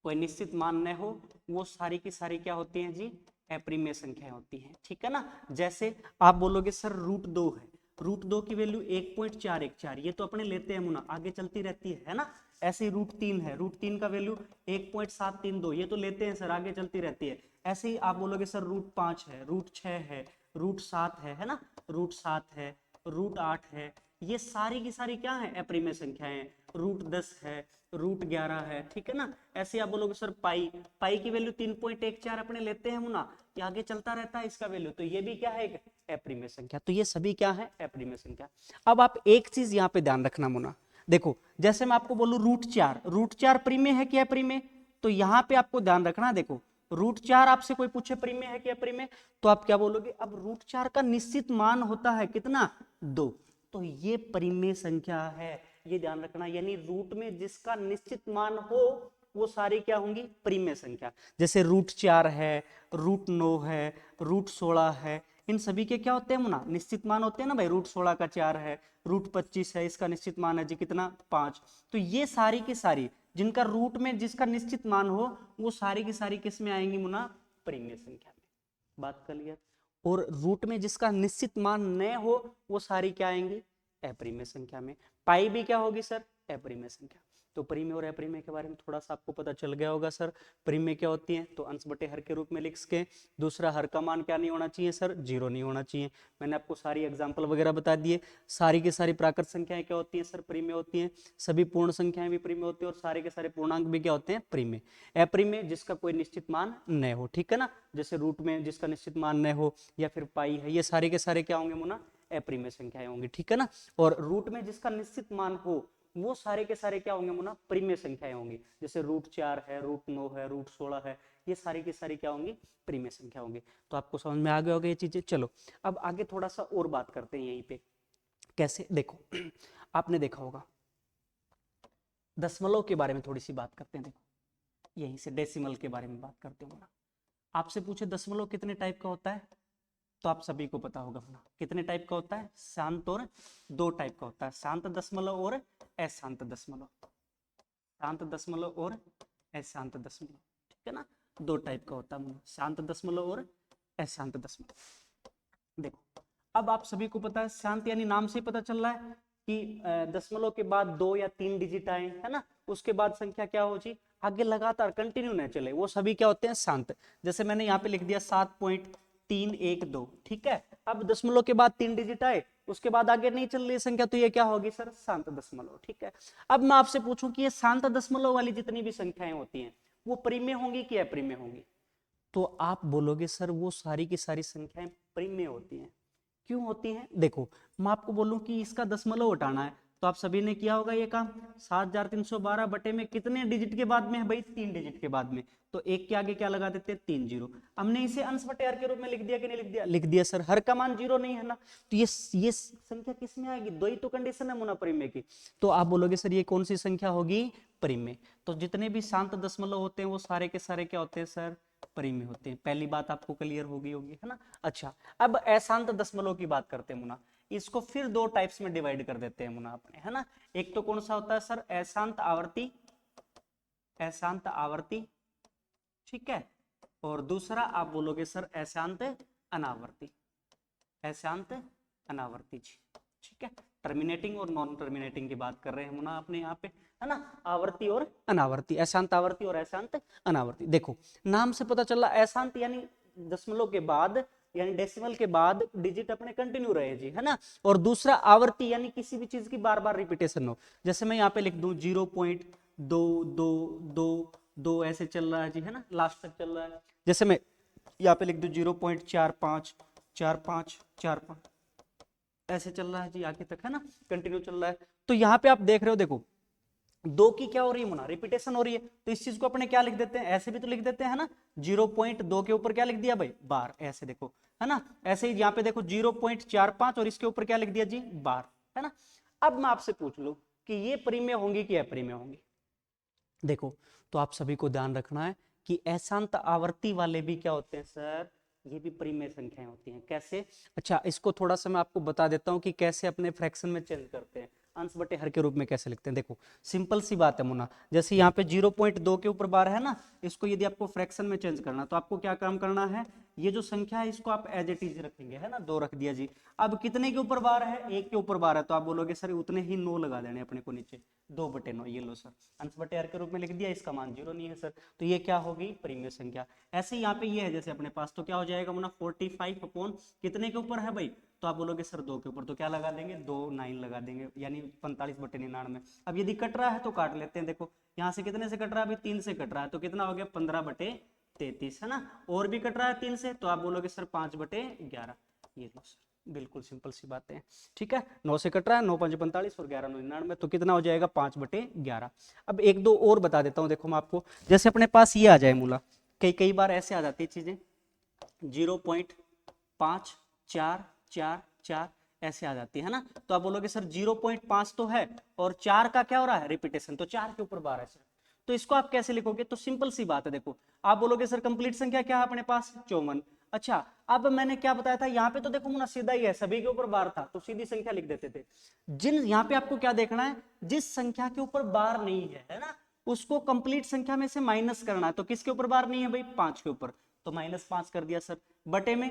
कोई निश्चित मान न हो, वो सारी की सारी क्या होती हैं जी, अप्रीमेय संख्याएं होती हैं, ठीक है ना। जैसे आप बोलोगे सर रूट 2 है, रूट 2 की वैल्यू 1.414, ये तो अपने लेते हैं मुना, आगे चलती रहती है ना। ऐसे ही रूट 3 है, रूट 3 का वैल्यू 1.732, ये तो लेते हैं सर, आगे चलती रहती है। ऐसे ही आप बोलोगे सर रूट 5 है, रूट 6 है, रूट 7 है ना, रूट 7 है, रूट 8 है, ये सारी की सारी क्या है, अप्रीमेय संख्याएं। रूट 10 है, रूट 11 है, ठीक है ना। ऐसे आप बोलोगे सर पाई, पाई की वैल्यू 3.14 अपने लेते हैं मुना, ये आगे चलता रहता है इसका वैल्यू, तो ये भी क्या है, एक अप्रीमेय संख्या। तो ये सभी क्या है, अप्रीमेय संख्या। अब आप एक चीज यहाँ पे ध्यान रखना मुना, देखो जैसे मैं आपको बोलूं रूट 4, रूट 4 प्रीमेय है कि अप्रीमेय, तो यहाँ पे आपको ध्यान रखना, देखो रूट 4 आपसे कोई पूछे प्रीमेय है कि अप्रीमेय, तो आप क्या बोलोगे, अब रूट 4 का निश्चित मान होता है कितना, 2, तो ये परिमेय संख्या है, ये ध्यान रखना। यानी रूट में जिसका निश्चित मान हो वो सारी क्या होंगी, परिमेय संख्या। जैसे रूट 4 है, रूट 9 है, रूट 16 है, इन सभी के क्या होते हैं मुना, निश्चित मान होते हैं ना भाई। रूट 16 का 4 है, रूट 25 है, इसका निश्चित मान है जी कितना, 5। तो ये सारी की सारी जिनका रूट में जिसका निश्चित मान हो वो सारी की सारी किस में आएंगी मुना, परिमेय संख्या में। बात क्लियर। और रूट में जिसका निश्चित मान न हो वो सारी क्या आएंगी, अप्रीमेय संख्या में। पाई भी क्या होगी सर, अप्रीमेय संख्या। तो परिमेय और अप्रीमेय के बारे में थोड़ा सा आपको पता चल गया होगा सर। परिमेय क्या होती है, तो अंश बटे हर के रूप में लिख के। दूसरा, हर का मान क्या नहीं होना चाहिए सर, 0 नहीं होना चाहिए। मैंने आपको सारी एग्जाम्पल वगैरह बता दिए। सारी की सारी प्राकृत संख्याएं क्या होती हैं सर, परिमेय होती हैं। सभी पूर्ण संख्याएं भी परिमेय होती है, और सारे के सारे पूर्णांक भी क्या होते हैं, परिमेय। अप्रीमेय जिसका कोई निश्चित मान न हो, ठीक है ना, जैसे रूट में जिसका निश्चित मान न हो, या फिर पाई है, ये सारे के सारे क्या होंगे मुना, अप्रीमेय संख्याएं होंगी, ठीक है ना। और रूट में जिसका निश्चित मान हो वो सारे के सारे क्या होंगे मुना, परिमेय संख्याएं होंगी। जैसे रूट 4 है, रूट 9 है, रूट 16 है, ये सारी की सारी क्या होंगी, परिमेय संख्या होंगी। तो आपको समझ में आ गया होगा ये चीजें। चलो अब आगे थोड़ा सा और बात करते हैं यहीं पे, कैसे, देखो आपने देखा होगा दशमलव के बारे में थोड़ी सी बात करते हैं। देखो यहीं से डेसिमल के बारे में बात करते हो ना। आपसे पूछे दशमलव कितने टाइप का होता है, तो आप सभी को पता होगा ना, कितने टाइप का होता है, शांत और 2 टाइप का होता है, शांत दशमलव और अशांत दशमलव। शांत दशमलव और अशांत दशमलव, ठीक है ना, 2 टाइप का होता है, शांत दशमलव और अशांत दशमलव। देखो अब आप सभी को पता है, शांत यानी नाम से पता चल रहा है कि दशमलव के बाद 2 या 3 डिजिट आए, है ना, उसके बाद संख्या क्या हो जी, आगे लगातार कंटिन्यू न चले, वो सभी क्या होते हैं, शांत। जैसे मैंने यहाँ पे लिख दिया 7.312, ठीक है। अब दशमलव के बाद 3 डिजिट आए, उसके बाद आगे नहीं चल रही संख्या, तो ये क्या होगी सर, शांत दशमलव, ठीक है। अब मैं आपसे पूछूं कि ये शांत दशमलव वाली जितनी भी संख्याएं होती हैं वो परिमेय होंगी कि अपरिमेय होंगी, तो आप बोलोगे सर वो सारी की सारी संख्याएं परिमेय होती हैं। क्यों होती हैं, देखो मैं आपको बोलूं कि इसका दशमलव हटाना है, तो आप सभी ने किया होगा ये काम। 7312 बटे में कितने डिजिट के बाद में है भाई, 3 डिजिट के बाद में, तो एक के आगे क्या लगा देते हैं, 3 जीरो। हमने इसे अंश बटे हर के रूप में लिख दिया कि नहीं लिख दिया, लिख दिया सर। हर का मान 0 नहीं है ना, तो ये संख्या किस में आएगी, 2 ही तो कंडीशन है मुना परिमेय की। तो आप बोलोगे सर ये कौन सी संख्या होगी, परिमेय। तो जितने भी शांत दशमलव होते हैं वो सारे के सारे क्या होते हैं सर, परिमेय होते हैं। पहली बात आपको क्लियर होगी है ना। अच्छा अब अशांत दशमलव की बात करते हैं मुना, इसको फिर 2 टाइप्स में डिवाइड कर देते हैं मुना अपने, है ना। एक तो कौन सा होता है सर, अशांत आवर्ती, अशांत आवर्ती, ठीक है। और दूसरा आप बोलोगे सर अशांत अनावर्ती, अशांत अनावर्ती जी, ठीक है। टर्मिनेटिंग और नॉन टर्मिनेटिंग की बात कर रहे हैं मुना अपने यहाँ पे, है ना। आवर्ती और अनावर्ती, अशांत आवर्ती और अशांत अनावर्ती। देखो नाम से पता चला, अशांत यानी दशमलव के बाद यानी डेसिमल के बाद डिजिट अपने कंटिन्यू रहे जी, है ना। और दूसरा आवर्ती, यानी किसी भी चीज की बार बार रिपीटेशन हो। जैसे मैं यहाँ पे लिख दूं 0.22222 ऐसे चल रहा है जी, है ना, लास्ट तक चल रहा है। जैसे मैं यहाँ पे लिख दूं 0.454545 ऐसे चल रहा है जी आगे तक, है ना, कंटिन्यू चल रहा है। तो यहाँ पे आप देख रहे हो, देखो दो की क्या हो रही है मुना, रिपीटेशन हो रही है। तो इस चीज को अपने क्या लिख देते हैं, ऐसे भी तो लिख देते हैं, है ना। 0.2 के ऊपर क्या लिख दिया भाई, बार, ऐसे देखो, है ना। ऐसे ही यहाँ पे देखो 0.45 और इसके ऊपर क्या लिख दिया जी, बार, है ना। अब मैं आपसे पूछ लूं कि ये परिमेय होंगी कि अपरिमेय होंगी। देखो, तो आप सभी को ध्यान रखना है कि अशांत आवर्ती वाले भी क्या होते हैं सर, ये भी परिमेय संख्याएं होती हैं। कैसे? अच्छा, इसको थोड़ा सा मैं आपको बता देता हूं कि कैसे अपने फ्रैक्शन में चेंज करते हैं, अंश बटे हर के रूप में कैसे लिखते हैं। देखो सिंपल सी बात है मुन्ना, जैसे यहाँ पे 0.2 के ऊपर बार है ना, इसको यदि आपको फ्रैक्शन में चेंज करना तो आपको क्या काम करना है, ये जो संख्या है इसको आप एज इट इज रखेंगे, है ना, 2 रख दिया जी। अब कितने के ऊपर बार है, 1 के ऊपर बार है, तो आप बोलोगे सर उतने ही 9 लगा देने अपने को नीचे, 2/9, ये लो सर, अंश बटे हर के रूप में लिख दिया, इसका मान 0 नहीं है सर, तो ये क्या होगी, परिमेय संख्या। ऐसे यहाँ पे ये है जैसे अपने पास, तो क्या हो जाएगा मुन्ना, 45 अपॉन कितने के ऊपर है भाई, तो आप बोलोगे सर 2 के ऊपर, तो क्या लगा देंगे, 2 9 लगा देंगे, यानी 45/99। अब यदि कट रहा है तो काट लेते हैं। देखो यहाँ से कितने से कट रहा है अभी, 3 से कट रहा है, तो कितना हो गया, 15/33, है ना। और भी कट रहा है 3 से, तो आप बोलोगे सर 5/11, ये लो सर, बिल्कुल सिंपल सी बातें हैं। ठीक है, 9 से कट रहा है, 9 5 45 और 11 9 99, तो कितना हो जाएगा, 5/11। अब एक दो और बता देता हूँ, देखो मैं आपको, जैसे अपने पास ये आ जाए मूला, कई कई बार ऐसे आ जाती है चीजें, 0.5444 ऐसे आ जाती है ना, तो आप बोलोगे सर 0.5 तो है और 4 का क्या हो रहा है, रिपीटेशन, तो 4 के ऊपर बार है सर, तो इसको आप कैसे लिखोगे, तो सिंपल सी बात है। देखो आप बोलोगे सर कंप्लीट संख्या क्या है अपने पास, 54। अच्छा, अब मैंने क्या बताया था, यहाँ पे तो देखो मुना सीधा ही है, सभी के ऊपर बार था तो सीधी संख्या लिख देते थे। जिन यहाँ पे आपको क्या देखना है, जिस संख्या के ऊपर बार नहीं है ना, उसको कंप्लीट संख्या में से माइनस करना है। तो किसके ऊपर बार नहीं है भाई, 5 के ऊपर, तो -5 कर दिया सर। बटे में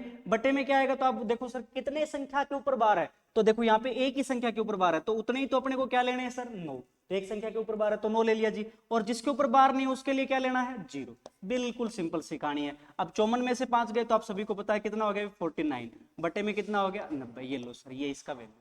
क्या आएगा, तो आप देखो सर कितने संख्या के ऊपर बार है, तो देखो यहाँ पे एक ही संख्या के ऊपर बार है, तो उतने ही तो अपने को क्या लेने हैं सर, 9, तो एक संख्या के ऊपर बार है तो 9 ले लिया जी, और जिसके ऊपर बार नहीं उसके लिए क्या लेना है, 0। बिल्कुल सिंपल सी कहानी है। अब 54 में से 5 गए तो आप सभी को पता है कितना हो गया, 49, बटे में कितना हो गया, 90, ये लो सर, ये इसका वैल्यू।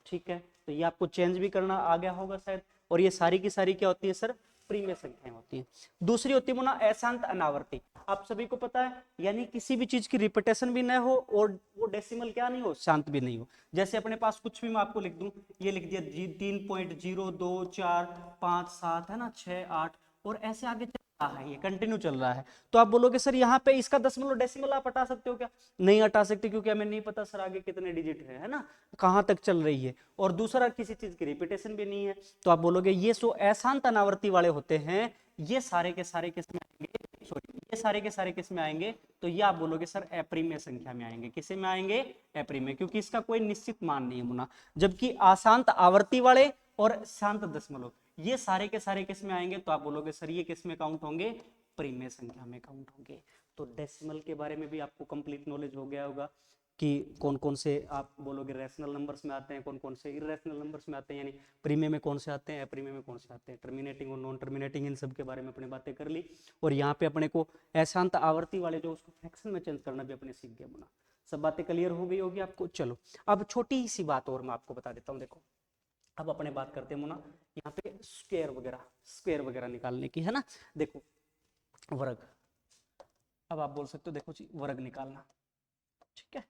ठीक है, तो ये आपको चेंज भी करना आ गया होगा शायद। और ये सारी की सारी क्या होती है सर, प्रीमिय संख्याएं होती हैं। दूसरी होती है मुना अशांत अनावर्ती, आप सभी को पता है, यानी किसी भी चीज की रिपीटेशन भी न हो और वो डेसिमल क्या नहीं हो, शांत भी नहीं हो। जैसे अपने पास कुछ भी मैं आपको लिख दूं, ये लिख दिया 3.02457 है ना, 6 8, और ऐसे आगे चल रहा है, ये कंटिन्यू चल रहा है। तो आप बोलोगे सर यहाँ पे इसका दशमलव डेसिमल आप हटा सकते हो क्या, नहीं हटा सकते, क्योंकि हमें नहीं पता सर आगे कितने डिजिट है ना, कहाँ तक चल रही है, और दूसरा किसी चीज की रिपीटेशन भी नहीं है। तो आप बोलोगे ये सो अशांत अनावर्ती वाले होते हैं, ये सारे के सारे किस में आएंगे, सॉरी ये सारे के सारे किस में आएंगे, तो ये आप बोलोगे सर अपरिमेय संख्या में आएंगे। किसे में आएंगे, अपरिमेय, क्योंकि इसका कोई निश्चित मान नहीं है मुना। जबकि अशांत आवर्ती वाले और शांत दशमलव ये सारे के सारे किस में आएंगे, तो आप बोलोगे सर ये किस में काउंट होंगे, परिमेय संख्या में काउंट होंगे। तो डेसिमल के बारे में भी आपको कंप्लीट नॉलेज हो गया होगा कि कौन कौन से आप बोलोगे रैशनल नंबर्स में आते हैं, कौन कौन से इरेशनल नंबर्स में आते हैं, यानी प्रीमियम में कौन से आते हैं, अपरीमियम में कौन से आते हैं, टर्मिनेटिंग और नॉन टर्मिनेटिंग, इन सब के बारे में अपने बातें कर ली। और यहाँ पे अपने को अशांत आवर्ती वाले जो उसको फ्रैक्शन में चेंज करना भी अपने सीख गया बना। सब बातें क्लियर हो गई होगी आपको। चलो अब छोटी सी बात और मैं आपको बता देता हूँ। देखो अब अपने बात करते हैं मुना यहाँ पे स्क्वायर वगैरह निकालने की, है ना। देखो वर्ग, अब आप बोल सकते हो देखो जी वर्ग निकालना, ठीक है,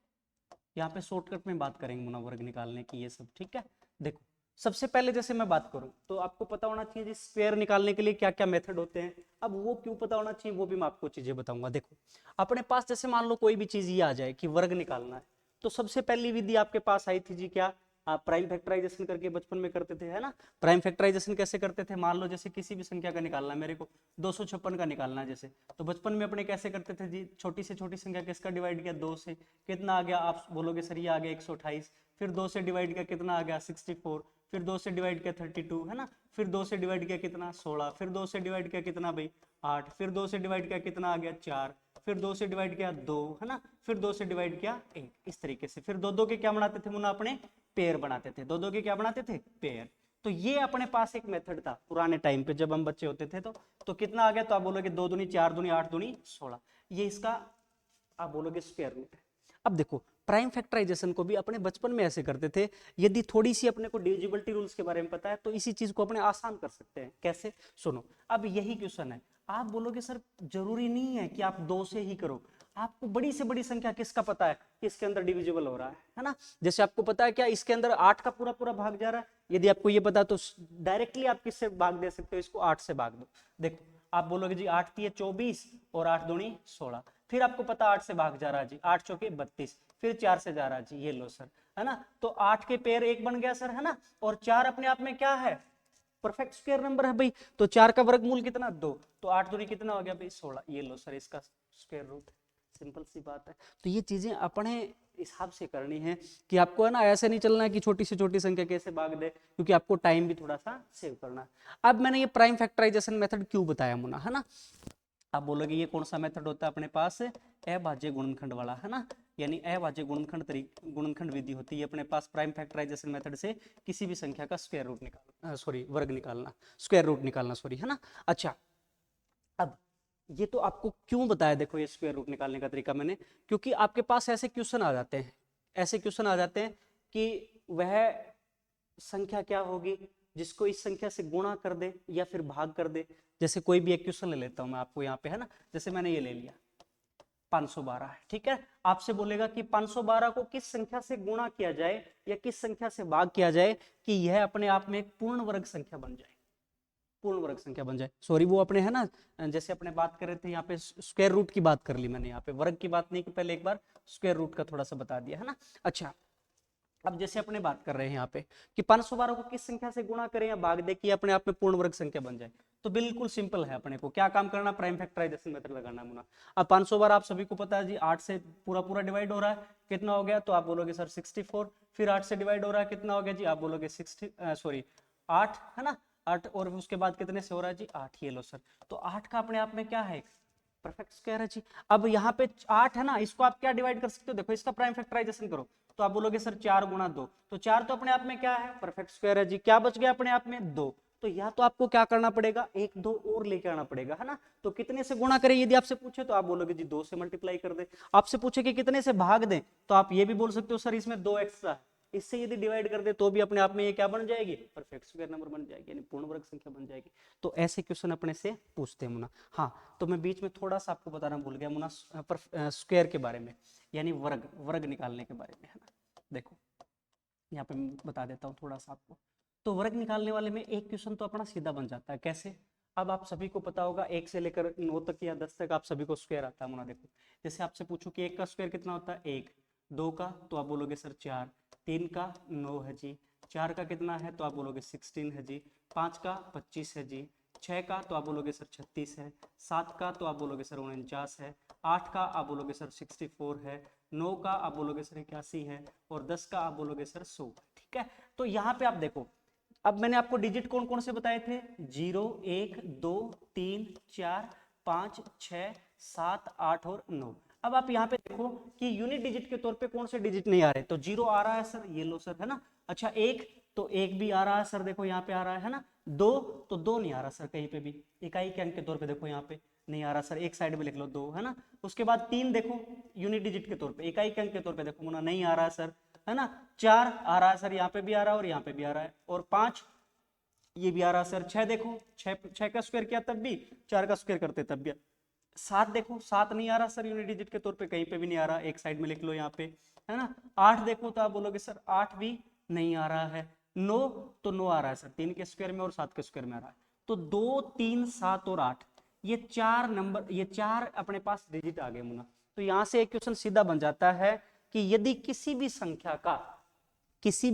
यहाँ पे शॉर्टकट में बात करेंगे मुना वर्ग निकालने की, ये सब ठीक है। देखो सबसे पहले जैसे मैं बात करूं तो आपको पता होना चाहिए जी स्क्वायर निकालने के लिए क्या क्या मेथड होते हैं। अब वो क्यों पता होना चाहिए वो भी मैं आपको चीजें बताऊंगा। देखो अपने पास जैसे मान लो कोई भी चीज ये आ जाए कि वर्ग निकालना है, तो सबसे पहली विधि आपके पास आई थी जी क्या, आप प्राइम फैक्टराइजेशन करके बचपन में करते थे, है ना। प्राइम फैक्टराइजेशन कैसे करते थे, मान लो जैसे किसी भी संख्या का निकालना है, मेरे को 256 का निकालना है जैसे, तो बचपन में अपने कैसे करते थे जी, छोटी से छोटी संख्या किसका डिवाइड किया, 2 से, कितना आ गया, आप बोलोगे सर ये आ गया 128, फिर 2 से डिवाइड किया कितना आ गया 64, फिर 2 से डिवाइड किया 32, है ना, फिर 2 से डिवाइड किया कितना 16, फिर 2 से डिवाइड किया कितना भाई 8, फिर 2 से डिवाइड किया कितना आ गया 4, फिर 2 से डिवाइड किया 2, है ना, फिर 2 से डिवाइड किया 1, इस तरीके से। फिर दो दो के क्या बनाते थे मुन्ना, अपने पेयर बनाते थे, दो दो के क्या बनाते थे, पेयर। तो ये अपने पास एक मेथड था पुराने टाइम पे जब हम बच्चे होते थे। तो कितना आ गया, तो आप बोलोगे 2 दूनी 4 दूनी 8 दूनी 16, ये इसका आप बोलोगे स्क्वायर रूट है। अब देखो प्राइम फैक्टराइजेशन को भी अपने बचपन में ऐसे करते थे। यदि थोड़ी सी अपने को डिविजिबिलिटी रूल्स के बारे में पता है तो इसी चीज को अपने आसान कर सकते हैं। कैसे, सुनो। अब यही क्वेश्चन है, आप बोलोगे सर जरूरी नहीं है कि आप 2 से ही करो, आपको बड़ी से बड़ी संख्या किसका पता है कि इसके अंदर डिविजिबल हो रहा है ना। जैसे आपको पता है क्या इसके अंदर 8 का पूरा पूरा भाग जा रहा है, यदि आपको ये पता तो डायरेक्टली आप किससे भाग दे सकते हो, इसको 8 से भाग दो। देखो आप बोलोगे जी 8 तिये 24 और 8 दूनी 16, फिर आपको पता 8 से भाग जा रहा है जी, 8 चौके 32, फिर 4 से जा रहा है जी, ये लो सर, है ना। तो 8 के पेयर 1 बन गया सर, है ना, और 4 अपने आप में क्या है, परफेक्ट स्क्वायर नंबर है भाई। तो 4 का वर्गमूल कितना, 2, तो 8 दूनी कितना हो गया भाई 16, ये लो सर इसका स्क्वायर रूट। सिंपल सी बात है। तो ये चीजें अपने हिसाब से करनी है कि आपको है ना ऐसे नहीं चलना है कि छोटी से छोटी संख्या कैसे भाग दे, क्योंकि आपको टाइम भी थोड़ा सा सेव करना है। अब मैंने ये प्राइम फैक्टराइजेशन मेथड क्यों बताया मुन्ना, है ना। आप बोलोगे ये कौन सा मेथड होता है अपने पास, अभाज्य गुणनखंड वाला, है ना, यानी अभाज्य गुणनखंड विधि होती है अपने पास प्राइम फैक्टराइजेशन मेथड से किसी भी संख्या का स्क्वायर रूट निकालना, सॉरी वर्ग निकालना, स्क्वायर रूट निकालना, सॉरी, है ना। अच्छा, अब ये तो आपको क्यों बताया, देखो ये स्क्वायर रूट निकालने का तरीका मैंने, क्योंकि आपके पास ऐसे क्वेश्चन आ जाते हैं, ऐसे क्वेश्चन आ जाते हैं कि वह संख्या क्या होगी जिसको इस संख्या से गुणा कर दे या फिर भाग कर दे। जैसे कोई भी एक क्वेश्चन ले लेता हूं मैं आपको यहाँ पे, है ना, जैसे मैंने ये ले लिया 512 है, ठीक है। आपसे बोलेगा कि 512 को किस संख्या से गुणा किया जाए या किस संख्या से भाग किया जाए कि यह अपने आप में एक पूर्ण वर्ग संख्या बन जाए, पूर्ण वर्ग संख्या बन जाए। सॉरी वो अपने, है ना, जैसे अपने बात कर रहे थे यहाँ पे स्क्वायर रूट की बात कर ली मैंने, यहाँ पे वर्ग की बात नहीं की, पहले एक बार स्क्वायर रूट का थोड़ा सा बता दिया, है ना। अच्छा, अब जैसे अपने बात कर रहे हैं यहाँ पे कि 512 को किस संख्या से गुणा करें या भाग दे कि अपने आप में पूर्ण वर्ग संख्या बन जाए, तो बिल्कुल सिंपल है, अपने को क्या काम करना, प्राइम फैक्टराइजेशन मेथड लगाना मुना। अब 512 आप सभी को पता है जी 8 से पूरा पूरा डिवाइड हो रहा है, कितना हो गया, तो आप बोलोगे सर 64, फिर 8 से डिवाइड हो रहा है, कितना हो गया जी, आप बोलोगे 8, है ना, 8, और उसके बाद कितने से हो रहा है जी 8, ये लो सर। तो 8 का अपने आप में क्या है, परफेक्ट स्क्वायर है जी। अब यहाँ पे 8 है ना, इसको आप क्या डिवाइड कर सकते हो, देखो इसका प्राइम फैक्टराइजेशन करो, तो आप बोलोगे सर 4 गुणा 2, तो 4 तो अपने आप में क्या है, परफेक्ट स्क्वायर है जी। क्या बच गया अपने आप में, 2, तो या तो आपको क्या करना पड़ेगा, 1 2 और लेके आना पड़ेगा, है ना। तो कितने से गुणा करें यदि आपसे पूछे तो आप बोलोगे जी 2 से मल्टीप्लाई कर दे। आपसे पूछे कि कितने से भाग दें तो आप ये भी बोल सकते हो सर इसमें 2 एक्स्ट्रा है, इससे यदि डिवाइड कर दे तो भी अपने आप में ये क्या बन जाएगी, परफेक्ट स्क्वायर नंबर बन जाएगी, यानी पूर्ण वर्ग संख्या बन जाएगी। तो ऐसे क्वेश्चन अपने से पूछते हैं मुना। हाँ, तो मैं बीच में थोड़ा सा आपको बताना भूल गया मुना, स्क्वायर के बारे में, यानी वर्ग वर्ग निकालने के बारे में, है ना। देखो यहाँ पे मैं बता देता हूँ थोड़ा सा आपको। तो वर्ग निकालने वाले में एक क्वेश्चन तो अपना सीधा बन जाता है, कैसे। अब आप सभी को पता होगा 1 से लेकर 9 तक या 10 तक आप सभी को स्क्वायर आता है मुना। देखो जैसे आपसे पूछूं कि 1 का स्क्वायर कितना होता है, 1, 2 का तो आप बोलोगे सर 4, 3 का 9 है जी, 4 का कितना है तो आप बोलोगे 16 है जी, 5 का 25 है जी, 6 का तो आप बोलोगे सर 36 है, 7 का तो आप बोलोगे सर 49 है, 8 का आप बोलोगे सर 64 है, 9 का आप बोलोगे सर 81 है, और 10 का आप बोलोगे सर 100। ठीक है, तो यहाँ पे आप देखो, अब मैंने आपको डिजिट कौन कौन से बताए थे, 0 1 2 3 4 5 6 7 8 और 9। अब आप यहाँ पे देखो कि यूनिट डिजिट के तौर पे कौन से डिजिट नहीं आ रहे, तो 0 आ रहा है सर, ये लो सर, है ना। अच्छा 1, तो 1 भी आ रहा है सर, देखो यहाँ पे आ रहा है ना। 2, तो 2 नहीं आ रहा सर कहीं पे भी, इकाई के अंक के तौर पे देखो यहाँ पे नहीं आ रहा सर, एक साइड में लिख लो 2, है ना। उसके बाद 3 देखो यूनिट डिजिट के तौर पे, इकाई के अंक के तौर पे देखो मुना नहीं आ रहा है सर, है ना। 4 आ रहा है सर, यहाँ पे भी आ रहा है और यहाँ पे भी आ रहा है, और 5 ये भी आ रहा है सर। 6 देखो, 6 का स्क्वायर किया तब भी, 4 का स्क्वायर करते तब भी। 7 देखो, 7 नहीं आ रहा सर यूनिट डिजिट के तौर पे, कहीं पे भी नहीं आ रहा, एक साइड में लिख लो यहाँ पे, है ना। 8 देखो तो आप बोलोगे सर 8 भी नहीं आ रहा है। 9, तो 9 आ रहा है सर 3 के स्क्वायर में और 7 के स्क्वायर में आ रहा है। तो 2 3 7 और 8, ये 4 नंबर, ये 4 अपने पास डिजिट आ गए मुना। तो यहां से एक क्वेश्चन सीधा बन जाता है कि यदि किसी भी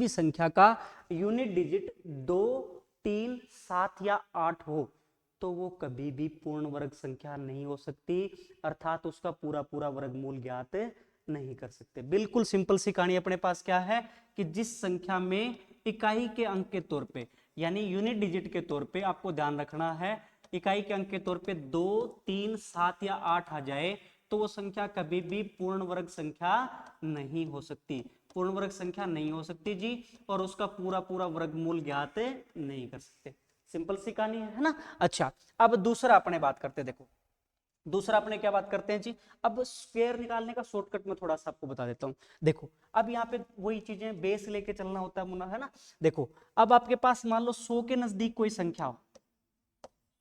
संख्या का यूनिट डिजिट 2 3 7 या 8 हो तो वो कभी भी पूर्ण वर्ग संख्या नहीं हो सकती, अर्थात उसका पूरा पूरा वर्गमूल ज्ञात नहीं कर सकते। बिल्कुल सिंपल सी कहानी अपने पास क्या है कि जिस संख्या में इकाई के अंक के तौर पे, यानी यूनिट डिजिट के तौर पे आपको ध्यान रखना है, इकाई के अंक के तौर पे 2 3 7 या 8 आ जाए तो वो संख्या कभी भी पूर्ण वर्ग संख्या नहीं हो सकती, पूर्ण वर्ग संख्या नहीं हो सकती जी, और उसका पूरा पूरा वर्गमूल ज्ञात नहीं कर सकते। सिंपल सी कहानी है ना। अच्छा, अब दूसरा अपने बात करते, देखो दूसरा अपने क्या बात करते हैं जी, अब स्क्वायर निकालने का शॉर्टकट में थोड़ा सा आपको बता देता हूँ। देखो अब यहाँ पे वही चीजें बेस लेके चलना होता है मुन्ना, है ना। देखो अब आपके पास मान लो 100 के नजदीक कोई संख्या हो,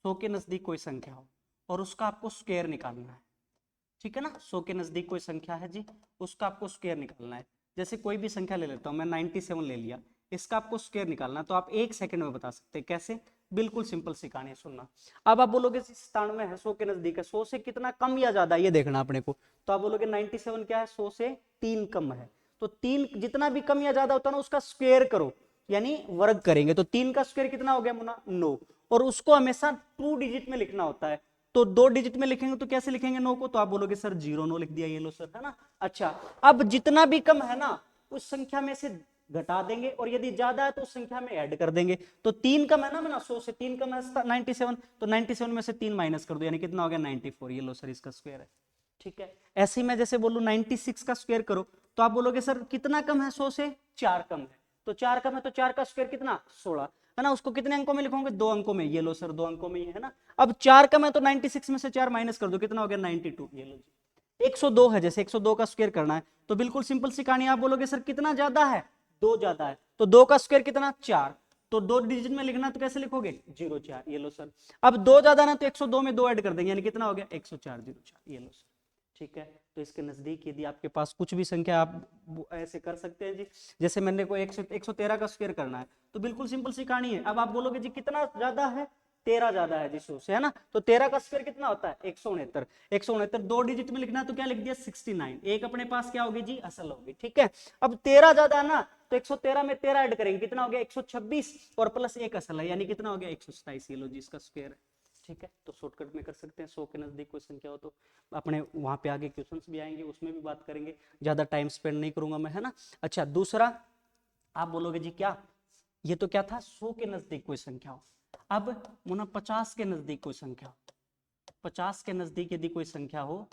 100 के नजदीक कोई संख्या हो और उसका आपको स्क्वायर निकालना है, ठीक है ना। 100 के नजदीक कोई संख्या है जी, उसका आपको स्क्वायर निकालना है। जैसे कोई भी संख्या ले लेता हूं मैं, 97 ले लिया, इसका आपको स्क्वायर निकालना है, तो आप 1 सेकंड में बता सकते हैं। कैसे? बिल्कुल सिंपल सी कहानी है, सुनना। अब आप बोलोगे 97 है, 100 के नजदीक है, 100 से कितना कम या ज्यादा ये देखना अपने को। तो आप बोलोगे 97 क्या है, 100 से 3 कम है। तो 3 जितना भी कम या ज्यादा होता है ना उसका स्क्वायर करो, यानी वर्ग करेंगे। तो 3 का स्क्वायर कितना हो गया मुन्ना, 9। और उसको हमेशा 2 डिजिट में लिखना होता है। तो 2 डिजिट में लिखेंगे तो कैसे लिखेंगे 9 को, तो आप बोलोगे सर 0 9 लिख दिया, ये लो सर, है ना। अच्छा, अब जितना भी कम है ना उस संख्या में से घटा देंगे, और यदि ज्यादा है तो उस संख्या में ऐड कर देंगे। तो 3 कम है ना 100 से, 3 कम है 97, तो 97 में से 3 माइनस कर दो, यानी कितना हो गया 94, ये लो सर इसका स्क्वायर है, ठीक है। ऐसे ही मैं जैसे बोलूं 96 का स्क्वायर करो, तो आप बोलोगे सर कितना कम है 100 से, 4 कम है। तो 4 कम है तो 4 का स्क्वायर कितना, 16, है ना। उसको कितने अंकों में लिखोगे, 2 अंकों में, ये लो सर 2 अंकों में ही है ना। अब 4 कम है तो 96 में से 4 माइनस कर दो, कितना हो गया 92, ये लो जी। 102 है, जैसे 102 का स्क्वायर करना है तो बिल्कुल सिंपल सी कहानी, आप बोलोगे सर कितना ज्यादा है, 2 ज्यादा है, तो 2 का स्क्वायर कितना 4, तो 2 डिजिट में लिखना तो कैसे लिखोगे 0 4, ये लो सर। अब 2 ज्यादा ना तो 102 में 2 ऐड कर देंगे, यानी कितना हो गया 104 0 4, ये लो सर, ठीक है। तो इसके नजदीक यदि आपके पास कुछ भी संख्या, आप ऐसे कर सकते हैं जी। जैसे मैंने को 113 का स्क्वायर करना है, तो बिल्कुल सिंपल सी कहानी है। अब आप बोलोगे जी कितना ज्यादा है, 13 ज्यादा है जी 100 से, है ना। तो 13 का स्क्वायर कितना होता है 169, 169 2 डिजिट में लिखना है तो क्या लिख दिया 69, एक अपने पास क्या होगी जी असल होगी, ठीक है। अब 13 ज्यादा है ना, तो 113 में 13 ऐड करेंगे, कितना हो गया 126, और प्लस एक असल है, यानी कितना हो गया 127, ये लो जी इसका स्क्वायर है, ठीक है। तो शॉर्टकट में कर सकते हैं, 100 के नजदीक कोई संख्या हो तो। अपने वहां पे आगे क्वेश्चंस भी आएंगे, उसमें भी बात करेंगे, ज्यादा टाइम स्पेंड नहीं करूंगा मैं, है ना। अच्छा, दूसरा आप बोलोगे जी क्या, ये तो क्या था 100 के नजदीक कोई संख्या हो। अब मुन्ना 50 के नजदीक कोई संख्या हो, 50 के नजदीक यदि कोई संख्या हो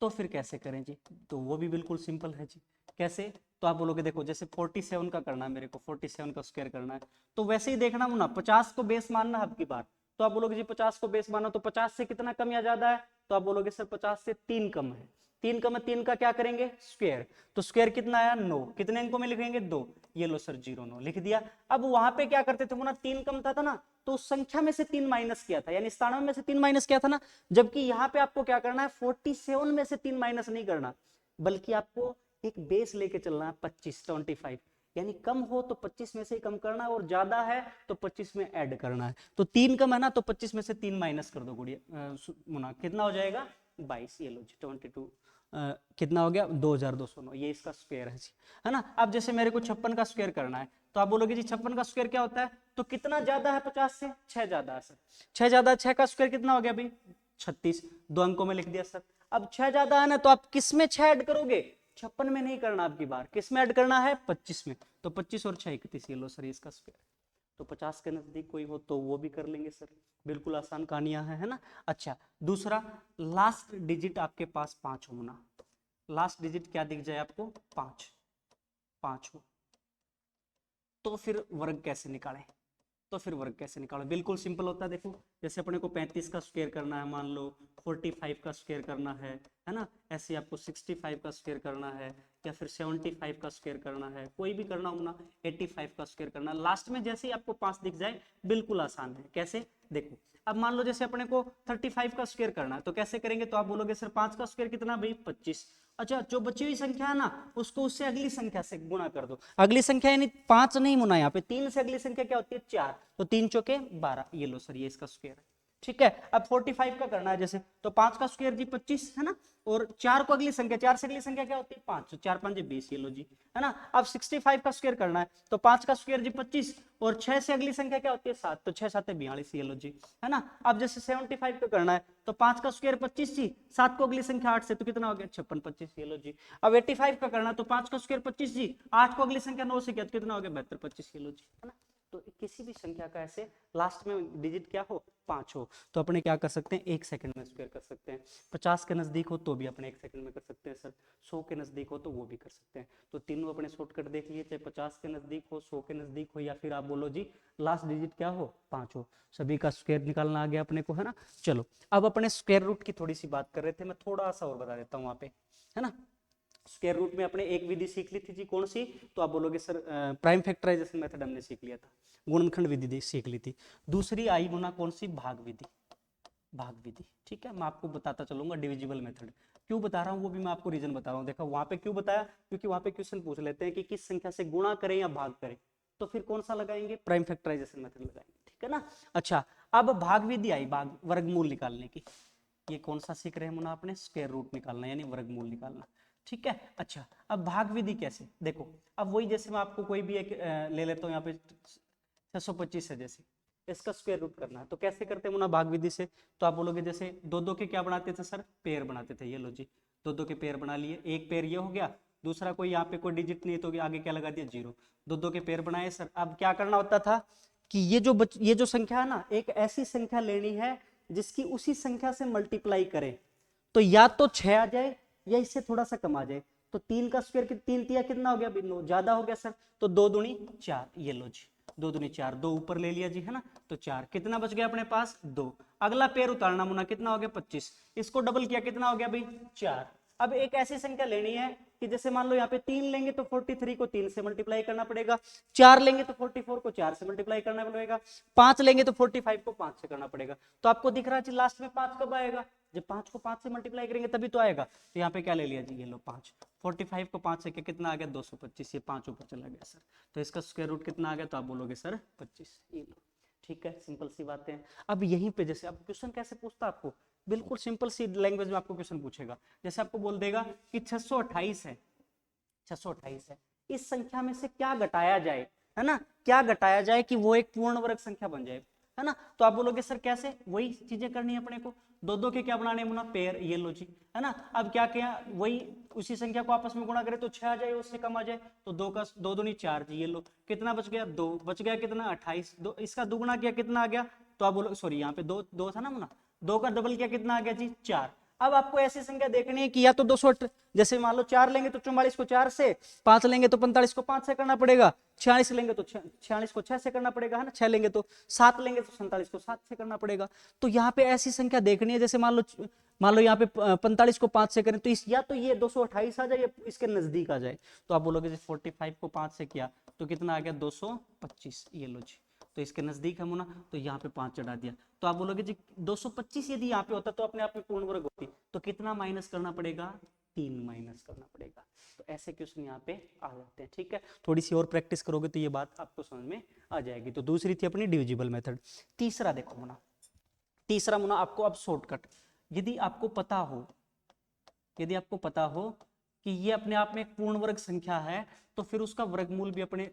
तो फिर कैसे करें जी, तो वो भी बिल्कुल सिंपल है जी। कैसे? तो आप बोलोगे देखो जैसे 47 का करना है मेरे को, 47 का स्क्वायर करना है, तो वैसे ही देखना मुन्ना 50 को बेस मानना है आपकी बात। तो आप बोलोगे जी 50 को बेस मानो, तो 50 से कितना कम या ज्यादा है, तो आप बोलोगे सर 50 से 3 कम है, 3 कम है, 3 का क्या करेंगे स्क्वायर, तो स्क्वायर कितना आया 9, कितने अंकों में लिखेंगे 2, ये लो सर 0 9 लिख दिया। अब वहां पे क्या करते थे मुन्ना, 3 कम था ना, तो उस संख्या में से 3 माइनस किया था, यानी 97 में से 3 माइनस किया था ना। जबकि यहाँ पे आपको क्या करना है, 47 में से 3 माइनस नहीं करना, बल्कि आपको एक बेस लेके चलना है 25, यानी कम हो तो 25 में से ही कम करना है, और ज्यादा है तो 25 में ऐड करना है। तो 3 कम है ना, तो 25 में से 3 माइनस कर दो गुड़िया मुना, कितना हो जाएगा 22, ये लो जी 22, कितना हो गया 2209, ये इसका स्क्वायर है जी, है ना। अब जैसे मेरे को 56 का स्क्वायर करना है, तो आप बोलोगे जी 56 का स्क्वायर क्या होता है, तो कितना ज्यादा है 50 से, 6 ज्यादा है सर, 6 ज्यादा, 6 का स्क्वायर कितना हो गया भाई 36, 2 अंकों में लिख दिया सर। अब 6 ज्यादा है ना, तो आप किस में 6 ऐड करोगे, 56 में नहीं करना आपकी बार, किस में ऐड करना है 25 में, तो 25 और 6 31, ये लो सर इसका स्क्वायर। तो 50 के नजदीक कोई हो तो वो भी कर लेंगे सर, बिल्कुल आसान कहानियां है ना। अच्छा, दूसरा लास्ट डिजिट आपके पास 5 होना, लास्ट डिजिट क्या दिख जाए आपको 5, 5 हो, तो फिर वर्ग कैसे निकालें, तो फिर वर्ग कैसे निकालो, बिल्कुल सिंपल होता है। देखो जैसे अपने को 35 का स्क्वायर करना है, मान लो 45 का स्क्वायर करना है ना। ऐसे आपको 65 का स्क्वायर करना है, या फिर 75 का स्क्वायर करना है, कोई भी करना हो ना, 85 का स्क्वायर करना, लास्ट में जैसे ही आपको 5 दिख जाए बिल्कुल आसान है। कैसे? देखो अब मान लो जैसे अपने को 35 का स्क्वायर करना है, तो कैसे करेंगे, तो आप बोलोगे सर 5 का स्क्वायर कितना भाई 25। अच्छा, जो बची हुई संख्या है ना उसको उससे अगली संख्या से गुणा कर दो, अगली संख्या यानी 5 नहीं मुना, यहाँ पे 3 से अगली संख्या क्या होती है 4, तो 3 चौके 12, ये लो सर ये इसका स्क्वायर है, ठीक है। अब 45 का करना है जैसे, तो 5 का स्क्वायर जी 25 है ना, और 4 को अगली संख्या, 4 से अगली संख्या क्या होती है 5, तो 4 5 20, ये लो जी, है ना। अब 65 का स्क्वायर करना है, तो 5 का स्क्वायर जी 25, और 6 से अगली संख्या क्या होती है 7, तो 6 7 42, ये लो जी, है ना। अब जैसे 75 का करना है, तो 5 का स्क्वायर 25 जी, 7 को अगली संख्या 8 से, तो कितना हो गया 56 25, ये लो जी। अब 85 का करना है, तो 5 का स्क्वायर 25 जी, 8 को अगली संख्या 9 से किया, तो कितना हो गया 72 25, ये लो जी, है ना। तो किसी भी संख्या का ऐसे लास्ट में डिजिट क्या हो, 5 हो, तो अपने क्या कर सकते हैं, 1 सेकंड में स्क्वायर कर सकते हैं। 50 के नजदीक हो तो भी अपने 1 सेकंड में कर सकते हैं सर, 100 के नजदीक हो तो वो भी कर सकते हैं। तो तीनों अपने शॉर्टकट देख लिए, चाहे 50 के नजदीक हो, 100 के नजदीक हो, या फिर आप बोलो जी लास्ट डिजिट क्या हो, 5 हो, सभी का स्क्वायर निकालना आ गया अपने को, है ना। चलो अब अपने स्क्वायर रूट की थोड़ी सी बात कर रहे थे, मैं थोड़ा सा और बता देता हूँ वहां पे, है ना। स्क्वायर रूट में अपने एक विधि सीख ली थी जी, कौन सी, तो आप बोलोगे सर प्राइम फैक्टराइजेशन मेथड हमने सीख लिया था, गुणनखंड विधि सीख ली थी। दूसरी आई होना कौन सी, भाग विधि, भाग विधि, ठीक है। मैं आपको बताता चलूंगा डिविजिबल मेथड, क्यों बता रहा हूँ वो भी मैं आपको रीजन बता रहा हूँ। देखो वहां पे क्यों बताया, क्योंकि वहां पे क्वेश्चन पूछ लेते हैं कि किस संख्या से गुणा करें या भाग करें, तो फिर कौन सा लगाएंगे, प्राइम फैक्टराइजेशन मेथड लगाएंगे, ठीक है ना। अच्छा अब भाग विधि आई, भाग वर्गमूल निकालने की, ये कौन सा सीख रहे हैं मुना, अपने स्क्वायर रूट निकालना यानी वर्गमूल निकालना, ठीक है। अच्छा अब भाग विधि कैसे, देखो अब वही जैसे मैं आपको कोई भी एक ले लेता हूँ यहाँ पे 625 है, जैसे इसका स्क्वायर रूट करना है तो कैसे करते हैं मुना, भाग विधि से। तो आप बोलोगे जैसे दो दो के क्या बनाते थे सर, पेयर बनाते थे, ये लो जी दो दो के पेयर बना लिए, एक पेयर ये हो गया, दूसरा कोई यहाँ पे कोई डिजिट नहीं तो आगे क्या लगा दिया, 0, दो दो के पेयर बनाए सर। अब क्या करना होता था कि ये जो संख्या है ना, एक ऐसी संख्या लेनी है जिसकी उसी संख्या से मल्टीप्लाई करें, तो या तो 6 आ जाए या इससे थोड़ा सा कम आ जाए। तो 3 का स्क्वायर, 3 तिया कितना हो गया, 9, ज्यादा हो गया सर, तो 2 दूनी 4, ये लो जी 2 दूनी 4, 2 ऊपर ले लिया जी, है ना, तो 4, कितना बच गया अपने पास, 2। अगला पेयर उतारना मुना, कितना हो गया 25, इसको डबल किया कितना हो गया भाई 4। अब एक ऐसी संख्या लेनी है कि जैसे मान लो यहाँ पे 3 लेंगे तो 43 को 3 से मल्टीप्लाई करना पड़ेगा, 4 लेंगे तो 44 को 4 से मल्टीप्लाई करना पड़ेगा, 5 लेंगे तो 45 को 5 से करना पड़ेगा। तो आपको दिख रहा है लास्ट में 5 कब आएगा, जब 5 को 5 से मल्टीप्लाई करेंगे तभी तो आएगा। तो यहाँ पे क्या ले लिया जी, ये लो 5, 45 को 5 से कितना आ गया 225, ये 5 ऊपर चला गया सर, तो इसका स्क्वायर रूट कितना आ गया, तो आप बोलोगे सर 25, ये लो, ठीक है, सिंपल सी बातें हैं। अब यहीं पे जैसे अब क्वेश्चन कैसे पूछता आपको, बिल्कुल सिंपल सी लैंग्वेज में आपको क्वेश्चन पूछेगा, जैसे आपको बोल देगा कि 628 है, 628 है, इस संख्या में से क्या घटाया जाए, है ना, क्या घटाया जाए कि वो एक पूर्ण वर्ग संख्या बन जाए, है ना। तो आप बोलोगे सर कैसे, वही चीजें करनी है अपने को, दो दो के क्या बनाने हैं मुना, पेयर, ये लो जी, है ना। अब क्या किया, वही उसी संख्या को आपस में गुणा करें तो 6 आ जाए, उससे कम आ जाए तो 2 का 2 दूनी 4 जी, ये लो, कितना बच गया 2, बच गया कितना 28, दो इसका दुगुना किया कितना आ गया, तो आप बोलो सॉरी यहाँ पे 2 2 था ना मुना, 2 का डबल किया कितना आ गया जी 4। अब आपको ऐसी संख्या देखनी है कि या तो 200, जैसे मान लो 4 लेंगे तो 44 को 4 से, 5 लेंगे तो 45 को 5 से करना पड़ेगा, 46 लेंगे तो 46 को 6 से करना पड़ेगा, है ना, 6 लेंगे तो, 7 लेंगे तो 47 को 7 से करना पड़ेगा। तो यहाँ पे ऐसी संख्या देखनी है, जैसे मान लो यहाँ पे 45 को 5 से करें तो इस या तो ये 228 आ जाए या इसके नजदीक आ जाए। तो आप बोलोगे 45 को 5 से किया तो कितना आ गया 225, ये लो जी, तो इसके नजदीक है मुना, तो यहाँ पे 5 चढ़ा दिया। तो आप बोलोगे जी 225 यदि यहाँ पे होता तो अपने आप में पूर्ण वर्ग होती, तो कितना माइनस करना पड़ेगा, 3 माइनस करना पड़ेगा। तो ऐसे क्वेश्चन यहाँ पे आ जाते हैं, ठीक है। थोड़ी सी और प्रैक्टिस करोगे तो ये बात आपको समझ में आ जाएगी। तो दूसरी थी अपनी डिविजिबल मेथड। तीसरा देखो मुना, तीसरा मुना आपको अब शॉर्टकट, यदि आपको पता हो, यदि आपको पता हो कि ये अपने आप में एक पूर्ण वर्ग संख्या है तो फिर उसका वर्गमूल भी अपने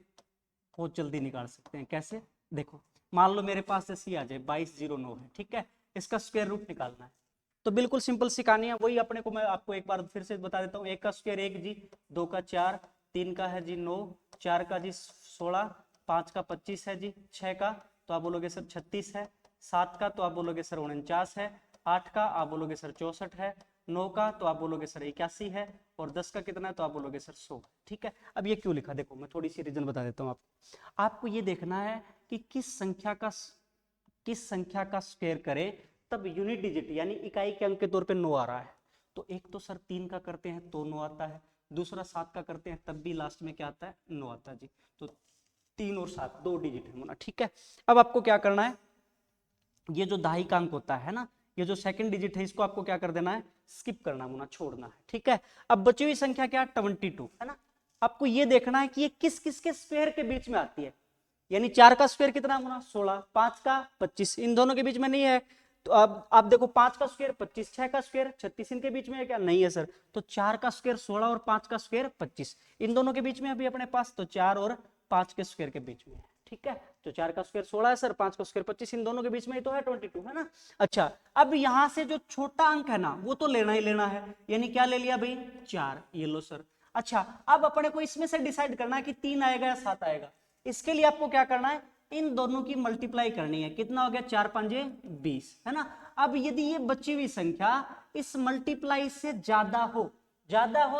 बहुत जल्दी निकाल सकते हैं। कैसे, देखो मान लो मेरे पास ऐसी आ जाए 2209 है, ठीक है, इसका स्क्वायर रूट निकालना है, तो बिल्कुल सिंपल सी कहानी है, वही अपने को मैं आपको एक बार फिर से बता देता हूँ। 1 का स्क्वायर 1 जी, 2 का 4, 3 का है जी 9, 4 का जी 16, 5 का 25 है जी, 6 का तो आप बोलोगे सर 36 है, 7 का तो आप बोलोगे सर 49 है, 8 का आप बोलोगे सर 64 है, 9 का तो आप बोलोगे सर 81 है, और 10 का कितना है तो आप बोलोगे सर 100, ठीक है। अब ये क्यों लिखा, देखो मैं थोड़ी सी रीजन बता देता हूँ आपको। आपको ये देखना है कि किस संख्या का स्क्वायर करें तब यूनिट डिजिट यानी इकाई के अंक के तौर पे 9 आ रहा है। तो एक तो सर 3 का करते हैं तो 9 आता है, दूसरा 7 का करते हैं तब भी लास्ट में क्या आता है 9 आता है जी। तो 3 और 7 2 डिजिट है ना, ठीक है। अब आपको क्या करना है, ये जो दहाई का अंक होता है ना, ये जो सेकंड डिजिट है इसको आपको क्या कर देना है, स्किप करना मुना, छोड़ना है, ठीक है। अब बची हुई संख्या क्या 22 है ना, आपको ये देखना है कि ये किस किस के स्क्वायर के बीच में आती है, यानी 4 का स्क्वायर कितना मुना 16, 5 का 25, इन दोनों के बीच में नहीं है। तो अब आप देखो 5 का स्क्वायर 25, 6 का स्क्वायर 36, इनके बीच में है क्या, नहीं है सर। तो 4 का स्क्वायर 16 और 5 का स्क्वायर 25, इन दोनों के बीच में अभी अपने पास, तो 4 और 5 के स्क्वायर के बीच में है, ठीक है। तो 4 का स्क्वायर 16 है सर, 5 का स्क्वायर 25, इन दोनों के बीच में ही तो है 22, है ना। अच्छा अब यहां से जो छोटा अंक है ना वो तो लेना ही लेना है, यानी क्या ले लिया भाई 4, ये लो सर। अच्छा अब अपने को इसमें से डिसाइड करना है कि 3 आएगा या 7 आएगा। इसके लिए आपको क्या करना है, इन दोनों की मल्टीप्लाई करनी है, कितना हो गया 4 पंजे 20, है ना। अब यदि ये बची हुई संख्या इस मल्टीप्लाई से ज्यादा हो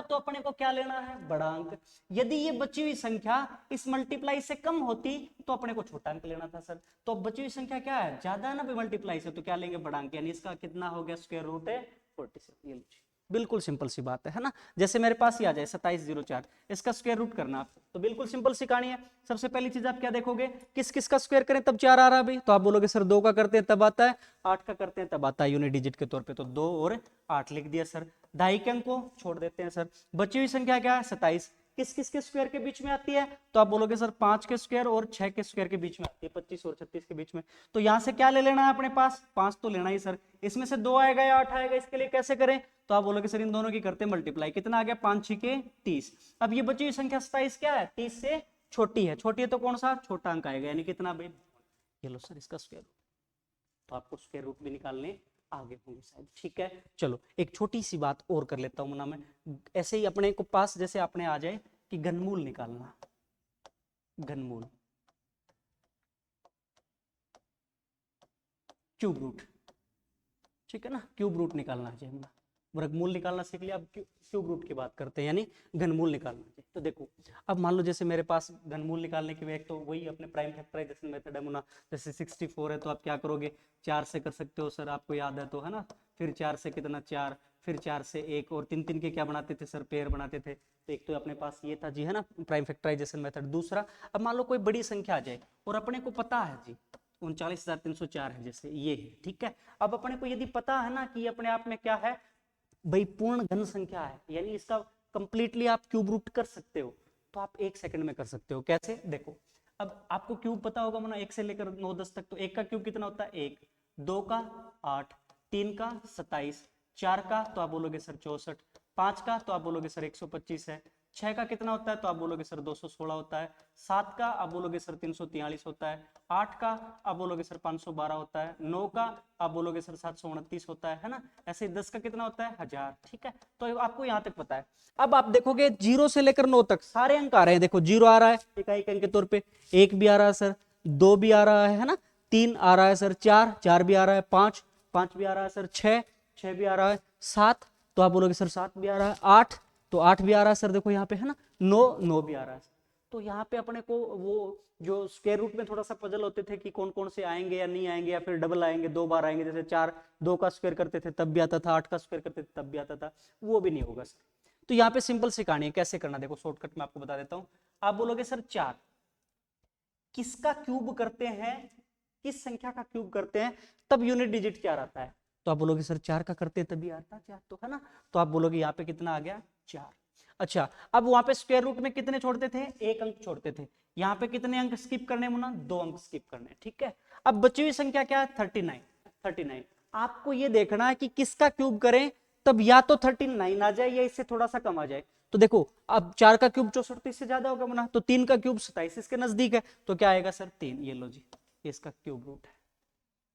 तो अपने को क्या लेना है, बड़ा अंक। यदि ये बची हुई संख्या इस मल्टीप्लाई से कम होती तो अपने को छोटा अंक लेना था सर। तो बची हुई संख्या क्या है, ज्यादा है ना मल्टीप्लाई से, तो क्या लेंगे, बड़ा अंक, यानी इसका कितना हो गया स्क्वायर रूट है 47। ये लीजिए, बिल्कुल सिंपल सी बात है ना। जैसे मेरे पास ही आ जाए 2704, इसका स्क्वायर रूट करना आप, तो बिल्कुल सिंपल सी कहानी है। सबसे पहली चीज आप क्या देखोगे, किस किस का स्क्वायर करें तब 4 आ रहा है भाई, तो आप बोलोगे सर 2 का करते हैं तब आता है, 8 का करते हैं तब आता है यूनिट डिजिट के तौर पे, तो 2 और 8 लिख दिया सर। ढाई के अंक को छोड़ देते हैं सर, बची हुई संख्या क्या है 27, किस किस के स्क्वायर के बीच में आती है, तो आप बोलोगे सर 5 के स्क्वायर और 6 के स्क्वायर के बीच में आती है, 25 और 36 के बीच में। तो यहां से क्या ले लेना है अपने पास, 5 तो लेना ही सर, इसमें से 2 आएगा या 8 आएगा, इसके लिए कैसे करें, तो आप बोलोगे सर इन दोनों की करते मल्टीप्लाई, कितना आ गया 5 6 के 30। अब ये बची हुई संख्या 27 क्या है, 30 से छोटी है, छोटी है तो कौन सा छोटा अंक आएगा, यानी कितना भाई, ये लो सर इसका स्क्वायर रूट। तो आपको स्क्वायर रूट भी निकालने आगे होंगे शायद, ठीक है। चलो एक छोटी सी बात और कर लेता हूं ना मैं, ऐसे ही अपने को पास जैसे आपने आ जाए कि घनमूल निकालना, घनमूल क्यूब रूट, ठीक है ना, क्यूब रूट निकालना चाहिए ना, वर्गमूल निकालना सीख लिया, अब क्यूब रूट की बात करते हैं, यानी घनमूल निकालना चाहिए। तो देखो अब मान लो जैसे मेरे पास घनमूल निकालने के लिए एक तो वही अपने प्राइम फैक्टराइजेशन मेथड है मुना, जैसे 64 है तो आप क्या करोगे 4 से कर सकते हो सर, आपको याद है तो, है ना, फिर 4 से कितना 4, फिर 4 से 1, और 3 3 के क्या बनाते थे सर, पेयर बनाते थे। तो एक तो अपने पास ये था जी, है ना, प्राइम फैक्टराइजेशन मेथड। दूसरा, अब मान लो कोई बड़ी संख्या आ जाए और अपने को पता है जी 39,304 है, जैसे ये है, ठीक है। अब अपने को यदि पता है ना कि अपने आप में क्या है भाई, पूर्ण घन संख्या है, यानी इसका कंप्लीटली आप क्यूब रूट कर सकते हो, तो आप 1 सेकंड में कर सकते हो। कैसे, देखो अब आपको क्यूब पता होगा ना, 1 से लेकर 9 10 तक, तो 1 का क्यूब कितना होता है 1, 2 का 8, 3 का 27, 4 का तो आप बोलोगे सर 64, 5 का तो आप बोलोगे सर 125 है, 6 का कितना होता है तो आप बोलोगे सर 216 होता है, 7 का आप बोलोगे सर 343 होता है, 8 का आप बोलोगे सर 512 होता है, 9 का आप बोलोगे सर 729 होता है ना, ऐसे 10 का कितना होता है 1000, ठीक है। तो आपको यहां तक पता है। अब आप देखोगे 0 से लेकर 9 तक सारे अंक आ रहे हैं, देखो 0 आ रहा है इकाई अंक के तौर पे, 1 भी आ रहा है सर, 2 भी आ रहा है ना, 3 आ रहा है सर, 4 भी आ रहा है, 5 भी आ रहा है सर, 6 भी आ रहा है, 7 तो आप बोलोगे सर 7 भी आ रहा है, 8 तो 8 भी आ रहा है सर, देखो यहाँ पे है ना, 9 भी आ रहा है। तो यहाँ पे अपने को वो जो स्क्वायर रूट में थोड़ा सा पजल होते थे कि कौन कौन से आएंगे या नहीं आएंगे, या फिर डबल आएंगे, 2 बार आएंगे, जैसे 4 2 का स्क्वायर करते थे तब भी आता था, 8 का स्क्वायर करते थे तब भी आता था, वो भी नहीं होगा सर। तो यहाँ पे सिंपल सी कहानी है, कैसे करना देखो शॉर्टकट में आपको बता देता हूँ। आप बोलोगे सर 4 किसका क्यूब करते हैं, किस संख्या का क्यूब करते हैं तब यूनिट डिजिट क्या रहता है, तो आप बोलोगे सर 4 का करते तभी आता 4, तो है ना, तो आप बोलोगे यहाँ पे कितना आ गया 4। अच्छा, अब वहां पे स्क्वायर रूट में कितने छोड़ते थे, 1 अंक छोड़ते थे, यहाँ पे कितने अंक स्किप करने मुना, 2 अंक स्किप करने, ठीक है। अब बची हुई संख्या क्या है 39। आपको ये देखना है कि किसका क्यूब करें तब या तो 39 आ जाए या इससे थोड़ा सा कम आ जाए। तो देखो अब 4 का क्यूब 64 से ज्यादा होगा मुना, तो 3 का क्यूब 27 इसके नजदीक है, तो क्या आएगा सर 3, ये लो जी, इसका क्यूब रूट है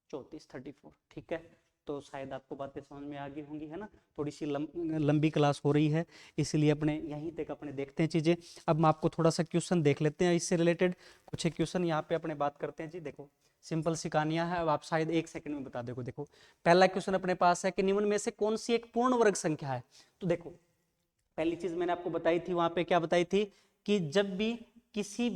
34, ठीक है। तो शायद आपको बातें समझ में आ गई होंगी, है ना, थोड़ी सी लंबी क्लास हो रही है, इसलिए अपने यहीं तक अपने देखते हैं चीजें। अब मैं आपको थोड़ा सा क्वेश्चन देख लेते हैं इससे रिलेटेड, कुछ एक क्वेश्चन यहाँ पे अपने बात करते हैं जी। देखो सिंपल सी कहानियां है, अब आप शायद 1 सेकंड में बता देखो। देखो पहला क्वेश्चन अपने पास है कि निम्न में से कौन सी एक पूर्ण वर्ग संख्या है। तो देखो पहली चीज मैंने आपको बताई थी, वहां पे क्या बताई थी कि जब भी किसी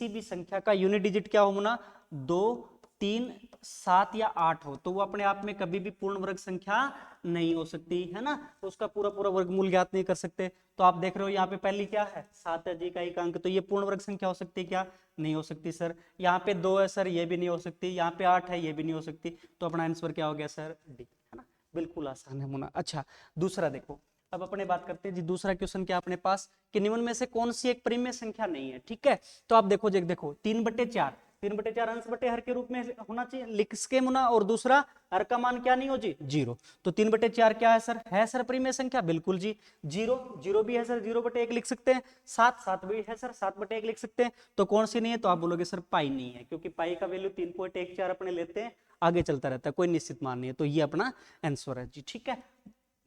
भी संख्या का यूनिट डिजिट क्या हो ना, 2 3 7 या 8 हो, तो वो अपने आप में कभी भी पूर्ण वर्ग संख्या नहीं हो सकती, है ना, तो उसका पूरा पूरा वर्गमूल ज्ञात नहीं कर सकते। तो आप देख रहे हो यहाँ पे पहली क्या है 7 है जी का एक अंक, तो ये पूर्ण वर्ग संख्या हो सकती है क्या, नहीं हो सकती सर। यहाँ पे 2 है सर, ये भी नहीं हो सकती, यहाँ पे 8 है, ये भी नहीं हो सकती, तो अपना आंसर क्या हो गया सर डी, है ना, बिल्कुल आसान है मुना। अच्छा दूसरा देखो, अब अपने बात करते हैं जी, दूसरा क्वेश्चन क्या अपने पास कि निम्न में से कौन सी एक परिमेय संख्या नहीं है, ठीक है। तो आप देखो जी, देखो 3/4 अंश बटे हर के रूप में होना चाहिए, लिख के मुना, और दूसरा हर का मान क्या नहीं हो जी 0, तो 3/4 क्या है सर परिमेय संख्या, बिल्कुल जी। 0 भी है सर, 0/1 लिख सकते हैं, 7 भी है सर, 7/1 लिख सकते हैं, तो कौन सी नहीं है, तो आप बोलोगे सर पाई नहीं है, क्योंकि पाई का वैल्यू 3.14 अपने लेते हैं, आगे चलता रहता है, कोई निश्चित मान नहीं है, तो ये अपना आंसर है जी, ठीक है।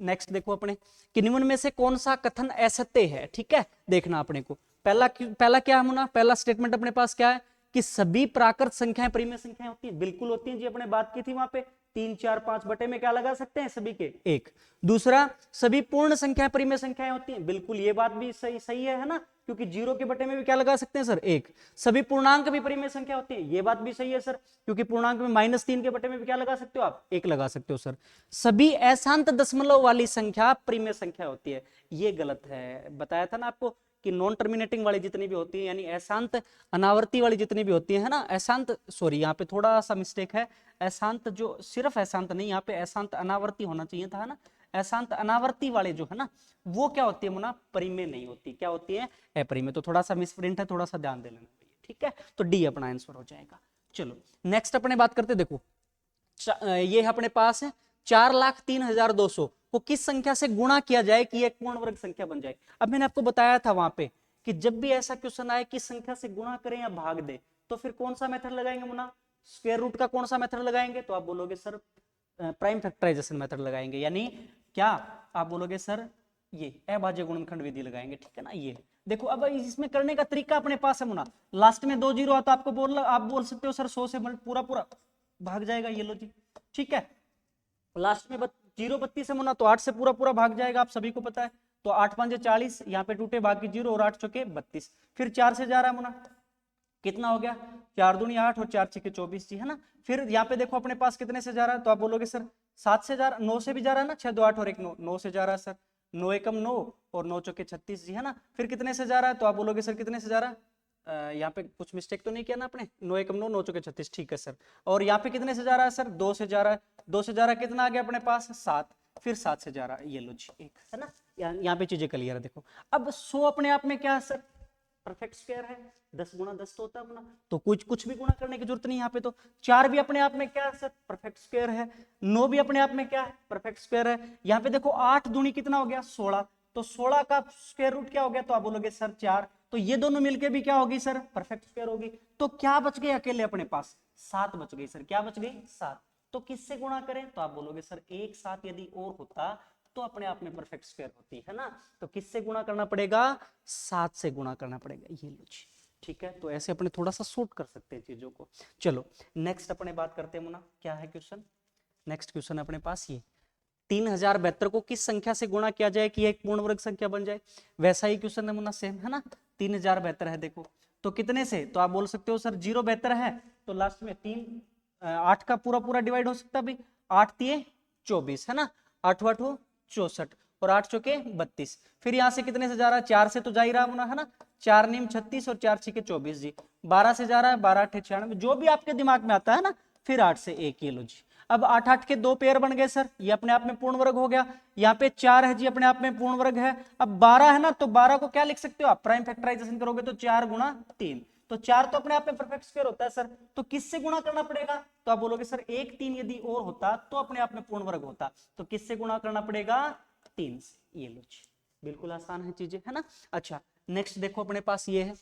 नेक्स्ट देखो अपने कि निम्न में से कौन सा कथन असत्य है, ठीक है, देखना अपने को। पहला क्या है मुना, पहला स्टेटमेंट अपने पास क्या है कि सभी प्राकृत संख्याएं परिमेय संख्याएं होती हैं? बिल्कुल होती हैं जी, अपने बात की थी वहां पे। 3 4 5 बटे में क्या लगा सकते हैं सभी के? एक। दूसरा, सभी पूर्ण संख्याएं परिमेय संख्याएं होती हैं? बिल्कुल, ये बात भी सही सही है ना, क्योंकि जीरो के बटे में भी क्या लगा सकते हैं सर? एक। सभी पूर्णांक भी परिमेय संख्या होती है? ये बात भी सही है सर, क्योंकि पूर्णांक में -3 के बटे में भी क्या लगा सकते हो आप? एक लगा सकते हो सर। सभी अशांत दशमलव वाली संख्या परिमेय संख्या होती है? ये गलत है, बताया था ना आपको कि नॉन टर्मिनेटिंग वाली जितनी भी होती है, यानी अशांत अनावर्ती वाली जितनी भी होती है ना, अशांत, सॉरी यहाँ पे थोड़ा सा मिस्टेक है, अशांत जो सिर्फ अशांत नहीं, यहाँ पे अशांत अनावर्ती होना चाहिए था ना, अशांत अनावर्ती वाले जो है ना, वो क्या होती है मुना? परिमेय नहीं होती। क्या होती है? अपरिमेय। तो थोड़ा सा मिसप्रिंट है, थोड़ा सा ध्यान दे लेना, ठीक है? तो डी अपना आंसर हो जाएगा। चलो नेक्स्ट अपने बात करते, देखो ये अपने पास है 4,03,200 को किस संख्या से गुणा किया जाए कि एक पूर्ण वर्ग संख्या बन जाए? अब मैंने आपको बताया था वहां पे कि जब भी ऐसा क्वेश्चन आए कि संख्या से गुणा करें या भाग दे, तो फिर कौन सा मेथड लगाएंगे मुना? स्क्वायर रूट का कौन सा मेथड लगाएंगे? तो आप बोलोगे सर प्राइम फैक्टराइजेशन मेथड लगाएंगे, यानी क्या आप बोलोगे सर? ये अभाज्य गुणनखंड विधि लगाएंगे, ठीक है ना? ये देखो, अब इसमें करने का तरीका अपने पास है मुना। लास्ट में 2 जीरो आता, आपको आप बोल सकते हो सर 100 से पूरा पूरा भाग जाएगा, ये लो जी, ठीक है? लास्ट में 0 32 है मुना, तो 8 से पूरा पूरा भाग जाएगा, आप सभी को पता है। तो 8 5 40, यहाँ पे टूटे बाकी 0 और 8 चौके 32। फिर 4 से जा रहा है मुना, कितना हो गया? 4 दूनी 8 और 4 छके 24 जी, है ना? फिर यहाँ पे देखो अपने पास कितने से जा रहा है, तो आप बोलोगे सर 7 से जा रहा, 9 से भी जा रहा है ना, 6 2 8 और 1 9, 9 से जा रहा है सर, 9 एकम 9 और 9 चौके 36 जी, है ना? फिर कितने से जा रहा है, तो आप बोलोगे सर कितने से जा रहा है? यहाँ पे कुछ मिस्टेक तो नहीं किया ना आपने? 9 एकम 9, 9 चौके 36, ठीक है सर। और यहाँ पे कितने से जा रहा है सर? 2 से जा रहा है, 2 से जा रहा है, कितना आ गया अपने पास? 7। फिर 7 से जा रहा है, ये लो जी, एक, है ना? यहाँ पे चीजें क्लियर है। देखो अब 100 अपने आप में क्या है सर? परफेक्ट स्क्वायर है, 10 गुणा 10 तो होता है गुना, तो कुछ भी गुणा करने की जरूरत नहीं यहाँ पे। तो 4 भी अपने आप में क्या है सर? परफेक्ट स्क्वायर है। 9 भी अपने आप में क्या है? परफेक्ट स्क्वायर है। यहाँ पे देखो 8 दूनी कितना हो गया? 16, तो 16 का स्क्वायर रूट क्या हो गया? तो आप बोलोगे सर 4, तो ये दोनों मिलके भी क्या होगी सर? परफेक्ट स्क्वायर होगी। तो क्या बच गए अकेले अपने पास? 7 बच गई सर। क्या बच गई? 7। तो किससे गुणा करें? तो आप बोलोगे सर 1 7 यदि और होता तो अपने आप में परफेक्ट स्क्वायर होती है ना। तो किससे गुणा करना पड़ेगा? 7 से गुणा करना पड़ेगा, ये लो जी, ठीक है? तो ऐसे अपने थोड़ा सा शॉर्ट कर सकते हैं चीजों को। चलो नेक्स्ट अपने बात करते हैं मुना, क्या है क्वेश्चन? नेक्स्ट क्वेश्चन अपने पास ये 3072 को किस संख्या से गुणा किया जाए कि एक पूर्ण वर्ग संख्या बन जाए? वैसा ही क्वेश्चन है मुन्ना, सेम है ना? 3072 है, देखो तो कितने से? तो आप बोल सकते हो सर 0 बेहतर है, तो लास्ट में 3 8 का पूरा पूरा डिवाइड हो सकता है भाई, 8 3 24, है ना? 8 8 64 और 8 चौके 32। फिर यहाँ से कितने से जा रहा है? 4 से तो जा ही रहा मुन्ना, है ना? 4 नीम 36 और 4 छके 24 जी। 12 से जा रहा है, 12 8 96, जो भी आपके दिमाग में आता है ना। फिर 8 से 1, ये लो जी। अब 8 8 के 2 पेयर बन गए सर, ये अपने आप में पूर्ण वर्ग हो गया। यहाँ पे 4 है जी, अपने आप में पूर्ण वर्ग है। अब 12 है ना, तो 12 को क्या लिख सकते हो आप? प्राइम फैक्टराइजेशन करोगे तो 4 गुणा 3, तो 4 तो अपने आप में परफेक्ट स्क्वायर होता है सर। तो किससे गुणा करना पड़ेगा? तो आप बोलोगे सर 1 3 यदि और होता तो अपने आप में पूर्ण वर्ग होता। तो किससे गुणा करना पड़ेगा? 3 से, ये लो जी। बिल्कुल आसान है चीजें, है ना? अच्छा नेक्स्ट देखो अपने पास ये है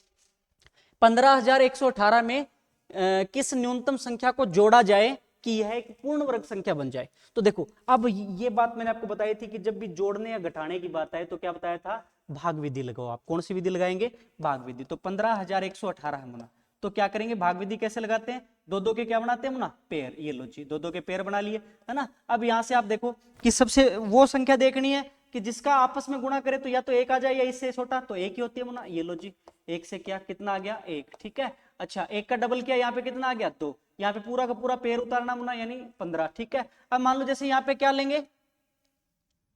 15,118 में किस न्यूनतम संख्या को जोड़ा जाए कि यह एक पूर्ण वर्ग संख्या बन जाए? तो देखो अब ये बात मैंने आपको बताई थी कि जब भी जोड़ने या घटाने की बात आए तो क्या बताया था? भाग विधि लगाओ। आप कौन सी विधि लगाएंगे? भाग विधि। तो 15,118 है मुना, तो क्या करेंगे? भाग विधि कैसे लगाते हैं? दो दो के क्या बनाते हैं मुना? पेयर। ये लो जी, दो दो के पेयर बना लिए, है ना? अब यहां से आप देखो कि सबसे वो संख्या देखनी है कि जिसका आपस में गुणा करे तो या तो एक आ जाए या इससे छोटा, तो एक ही होती है मुना। ये लो जी, एक से क्या कितना आ गया? एक, ठीक है? अच्छा एक का डबल किया, यहाँ पे कितना आ गया? 2। यहाँ पे पूरा का पूरा पेयर उतारना मुना, यानी 15, ठीक है? अब मान लो जैसे यहाँ पे क्या लेंगे,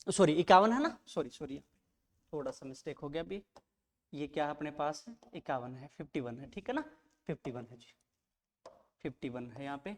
सॉरी 51 है ना, सॉरी सॉरी थोड़ा सा मिस्टेक हो गया अभी। ये क्या है अपने पास? 51 है, 51 है, ठीक है ना? 51 है जी, 51 है यहाँ पे,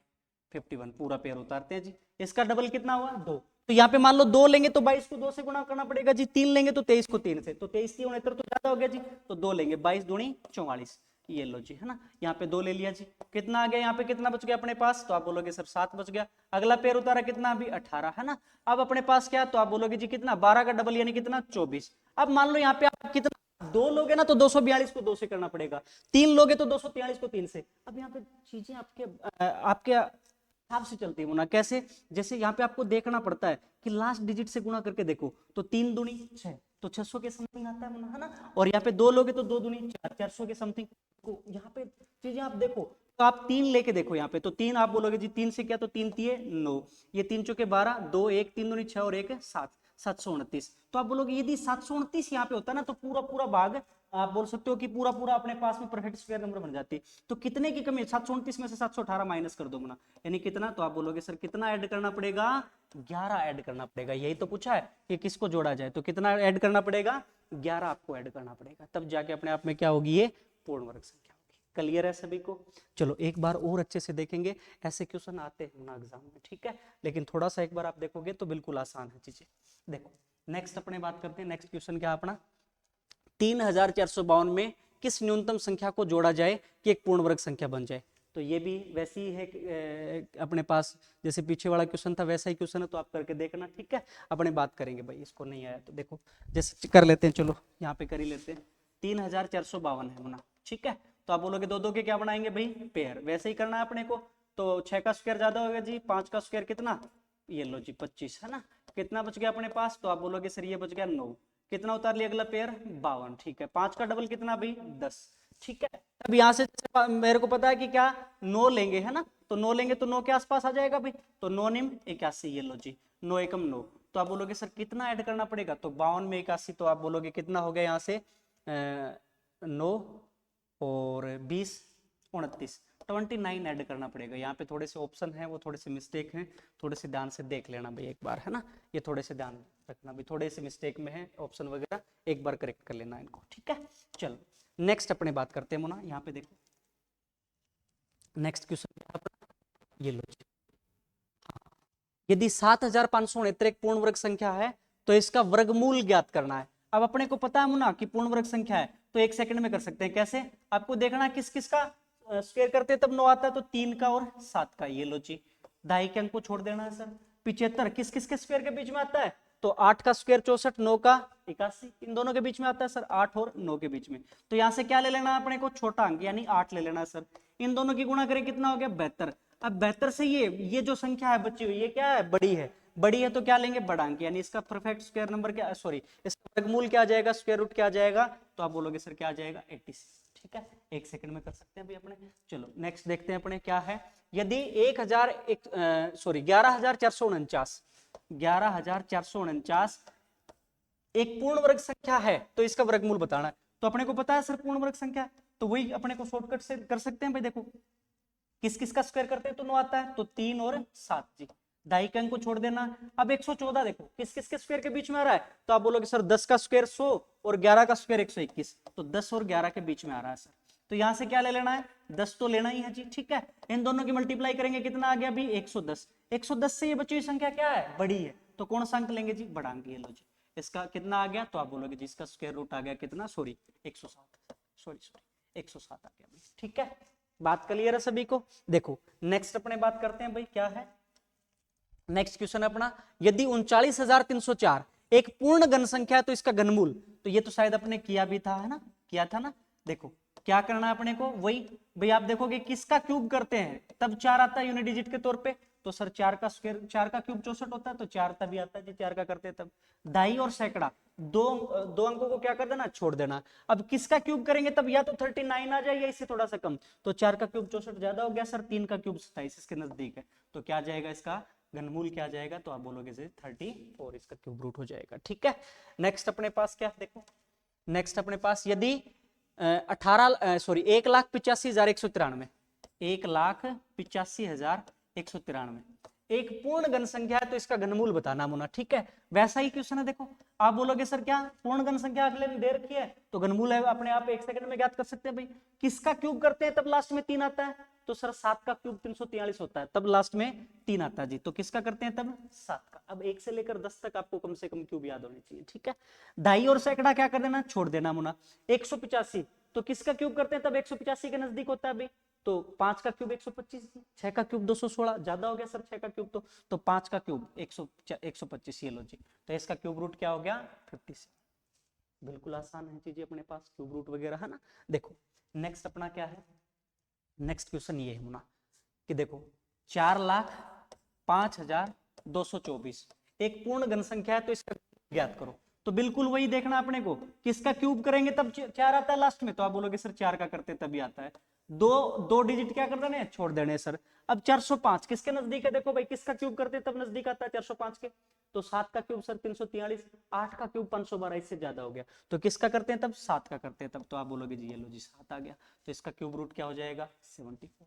51 पूरा पेयर उतारते हैं जी। इसका डबल कितना हुआ? 2। तो यहाँ पे मान लो 2 लेंगे तो 22 को 2 से गुणा करना पड़ेगा जी। 3 लेंगे तो 23 को 3 से, तो 23 3 69 तो ज्यादा हो गया जी, तो 2 लेंगे, 22 दूनी 44, ये लो जी, है ना? यहाँ पे 2 ले लिया जी। कितना आ गया? यहाँ पे कितना बच गया अपने पास? तो आप बोलोगे सर 7 बच गया। अगला पेयर उतारा कितना? अभी 18, है ना? अब अपने पास क्या? तो आप बोलोगे जी कितना? 12 का डबल यानी कितना? 24। अब मान लो यहाँ पे आप कितना 2 लोगे ना, तो 242 को 2 से करना पड़ेगा। 3 लोगे तो 243 को 3 से। अब यहाँ पे चीजें आपके हिसाब से चलती है मुना। कैसे? जैसे यहाँ पे आपको देखना पड़ता है कि लास्ट डिजिट से गुणा करके देखो, तो 3 दूनी 6, तो 600 के समथिंग आता है मुना, है ना? और यहाँ पे 2 लोगे तो 2 दूनी 4, 400 के समथिंग। तो यहाँ पे चीजें आप देखो, तो आप 3 लेके देखो यहाँ पे, तो 3 आप बोलोगे जी 3 से क्या, तो 3 तिये 9, ये 3 चौके 12, 2 1 3 दूनी 6 और 1 7, 729। तो आप बोलोगे यदि 729 यहाँ पे होता ना तो पूरा पूरा भाग आप बोल सकते हो कि पूरा पूरा अपने पास में परफेक्ट स्क्वायर नंबर बन जाती। तो कितने की कमी है, 729 में से 718 माइनस कर दो ना, यानी कितना, तो आप बोलोगे सर कितना ऐड करना पड़ेगा, 11 ऐड करना पड़ेगा। यही तो पूछा है कि किसको जोड़ा जाए, तो कितना ऐड करना पड़ेगा, 11 आपको ऐड करना पड़ेगा, तब जाके अपने आप में क्या होगी, ये पूर्ण वर्ग संख्या होगी। क्लियर है सभी को? चलो एक बार और अच्छे से देखेंगे, ऐसे क्वेश्चन आते हैं ना एग्जाम में, ठीक है, लेकिन थोड़ा सा एक बार आप देखोगे तो बिल्कुल आसान है चीजें। देखो नेक्स्ट अपने बात करते हैं, नेक्स्ट क्वेश्चन क्या अपना, 3452 में किस न्यूनतम संख्या को जोड़ा जाए कि एक पूर्ण वर्ग संख्या बन जाए। तो ये भी वैसी ही है अपने पास, जैसे पीछे वाला क्वेश्चन था वैसा ही क्वेश्चन है, तो आप करके देखना, ठीक है। अपने बात करेंगे भाई, इसको नहीं आया तो देखो जैसे कर लेते हैं, चलो यहाँ पे कर ही लेते हैं। 3452 है होना, ठीक है। तो आप बोलोगे दो दो के क्या बनाएंगे भाई, पेयर, वैसे ही करना है अपने को। तो 6 का स्क्वायर ज्यादा होगा जी, 5 का स्क्वायर कितना, ये लो जी 25 है ना, कितना बच गया अपने पास, तो आप बोलोगे सर ये बच गया 9, कितना उतार लिया अगला पेयर, 52, ठीक है। 5 का डबल कितना भाई, 10, ठीक है। अब यहाँ से मेरे को पता है कि क्या 9 लेंगे है ना, तो 9 लेंगे तो 9 के आसपास आ जाएगा भाई, तो 9 निम 81, ये लो जी 9 एकम 9। तो आप बोलोगे सर कितना ऐड करना पड़ेगा, तो 52 में 81, तो आप बोलोगे कितना हो गया यहाँ से 9 और 20 29, 29 ऐड करना पड़ेगा। यहाँ पे थोड़े से ऑप्शन हैं वो थोड़े से मिस्टेक हैं, थोड़े से ध्यान से देख लेना भाई एक बार, है ना, ये थोड़े से ध्यान रखना भाई, थोड़े से मिस्टेक में है ऑप्शन वगैरह, एक बार करेक्ट कर लेना इनको, ठीक है। चलो नेक्स्ट अपने बात करते हैं मुना, यहाँ पे देखो नेक्स्ट क्वेश्चन, ये लो, यदि 7569 एक पूर्ण वर्ग संख्या है तो इसका वर्गमूल ज्ञात करना है। अब अपने को पता है मुना कि पूर्ण वर्ग संख्या है, तो एक सेकंड में कर सकते हैं, कैसे, आपको देखना किस किस का स्क्वायर करते हैं तब 9 आता है, तो 3 का और 7 का, ये लो जी, दाई के अंक को छोड़ देना है सर। 75 किस किस के स्क्वायर के बीच में आता है, तो 8 का स्क्वायर 64, 9 का 81, इन दोनों के बीच में आता है सर, 8 और 9 के बीच में। तो यहां से क्या ले लेना है अपने को, छोटा अंक यानी 8 ले लेना है सर। इन दोनों की गुणा करें कितना हो गया, 72। अब 72 से ये जो संख्या है बची हुई, ये क्या है, बड़ी है, बड़ी है तो क्या लेंगे, बड़ा अंक, यानी इसका परफेक्ट स्क्वायर नंबर क्या, सॉरी इसका वर्गमूल क्या आ जाएगा, स्क्वायर रूट क्या आ जाएगा, तो आप बोलोगे सर क्या आ जाएगा 86, ठीक है। एक सेकंड में कर सकते हैं भाई अपने। चलो नेक्स्ट देखते हैं अपने क्या है, यदि 11449 एक पूर्ण वर्ग संख्या है तो इसका वर्गमूल बताना है। तो अपने को पता है सर पूर्ण वर्ग संख्या, तो वही अपने को शॉर्टकट से कर सकते हैं भाई। देखो किस किस का स्क्वायर करते हैं तो 9 आता है, तो 3 और 7 जी, दाई के अंक को छोड़ देना। अब 114 देखो किस किस के स्क्वायर के बीच में आ रहा है, तो आप बोलोगे सर 10 का स्क्वायर 100 और 11 का स्क्वायर 121, तो 10 और 11 के बीच में आ रहा है सर। तो यहां से क्या ले लेना है, 10 तो लेना ही है जी, ठीक है। इन दोनों की मल्टीप्लाई करेंगे कितना आ गया भी 110, 110 से ये बची हुई संख्या क्या है, बड़ी है, तो कौन सा अंक लेंगे जी, बड़ा अंक, ये लो जी। इसका कितना आ गया, तो आप बोलोगे जी इसका स्क्वायर रूट आ गया कितना, सॉरी 107, सॉरी 107 आ गया, ठीक है। बात क्लियर है सभी को? देखो नेक्स्ट अपने बात करते हैं भाई क्या है, नेक्स्ट क्वेश्चन है अपना, यदि 39,304 एक पूर्ण घन संख्या है तो इसका घनमूल, तो ये तो शायद अपने किया भी था, है ना, किया था ना। देखो क्या करना है अपने को, वही भाई आप देखोगे किसका क्यूब करते हैं तब 4 आता है यूनिट डिजिट के तौर पे, तो सर 4 का स्क्वायर, 4 का क्यूब 64 होता है, तो 4 तभी आता है जी, 4 का करते हैं तब। दाई और सैकड़ा दो दो अंकों को क्या कर देना, छोड़ देना। अब किसका क्यूब करेंगे तब या तो 39 आ जाए या इससे थोड़ा सा कम, तो 4 का क्यूब 64 ज्यादा हो गया सर, 3 का क्यूब 27 इसके नजदीक है, तो क्या जाएगा इसका घनमूल क्या जाएगा, तो आप बोलोगे 34 इसका क्यूब रूट हो जाएगा, ठीक है। नेक्स्ट अपने पास क्या, देखो नेक्स्ट अपने पास यदि 1,85,193 1,85,193 एक पूर्ण घन संख्या है तो इसका घनमूल बताना मुना, ठीक है। वैसा ही क्वेश्चन है, देखो आप बोलोगे सर क्या पूर्ण घन संख्या अगले ने दे रखी है, तो घनमूल है अपने आप एक सेकंड में ज्ञात कर सकते हैं भाई। किसका क्यूब करते हैं तब लास्ट में 3 आता है, तो सर 7 का क्यूब 343 होता है, तब लास्ट में 3 आता है जी, तो किसका करते हैं तब 7 का। अब 1 से लेकर 10 तक आपको कम से कम क्यूब याद होने चाहिए, ठीक है। दाई और सैकड़ा क्या कर देना, छोड़ देना मुना। 185 तो किसका क्यूब करते हैं तब 185 के नजदीक होता है भाई, तो 5 का क्यूब 125, 6 का क्यूब 216, ज्यादा हो गया सर 6 का क्यूब, तो 5 का क्यूब 125, ये लो जी, तो इसका क्यूब रूट क्या हो गया 56। बिल्कुल आसान है चीजें अपने पास, क्यूब रूट वगैरह, है ना। देखो नेक्स्ट अपना क्या है, नेक्स्ट क्वेश्चन ये है ना कि देखो 4,05,224 एक पूर्ण घन संख्या है तो इसका ज्ञात करो। तो बिल्कुल वही देखना अपने को, किसका क्यूब करेंगे तब 4 आता है लास्ट में, तो आप बोलोगे सर 4 का करते तभी आता है, दो दो डिजिट क्या कर देने, छोड़ देने सर। अब 405 किसके नजदीक है, देखो भाई किसका क्यूब करते तब नजदीक आता है 405 के, तो 7 का क्यूब सर 343, 8 का क्यूब 512, इससे ज्यादा हो गया, तो किसका करते हैं तब, 7 का करते हैं तब, तो आप बोलोगे जी ये लो जी 7 आ गया, तो इसका क्यूब रूट क्या हो जाएगा 74।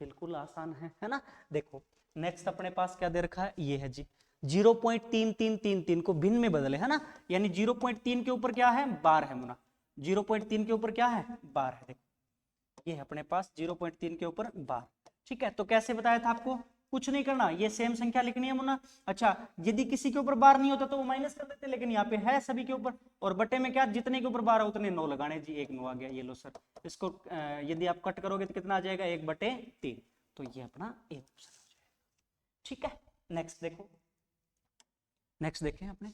बिल्कुल आसान है ना। देखो नेक्स्ट अपने पास क्या दे रखा है, ये है जी 0.3333 को भिन्न में बदले, है ना, यानी 0.3 के ऊपर क्या है, बार है मुना, 0.3 के ऊपर क्या है, बार है। देखो ये है अपने पास 0.3 के ऊपर बार, ठीक है। तो कैसे बताया था आपको, कुछ नहीं करना, ये सेम संख्या लिखनी है मुन्ना। अच्छा यदि किसी के ऊपर बार नहीं होता तो वो माइनस कर देते, लेकिन यहाँ पे है सभी के ऊपर, और बटे में क्या, जितने के ऊपर बार है उतने 9 लगाने जी, 1 9 आ गया, ये लो सर। इसको यदि आप कट करोगे तो कितना आ जाएगा, 1/3, तो ये अपना ए ऑप्शन हो जाएगा, ठीक है। नेक्स्ट देखो, नेक्स्ट देखें अपने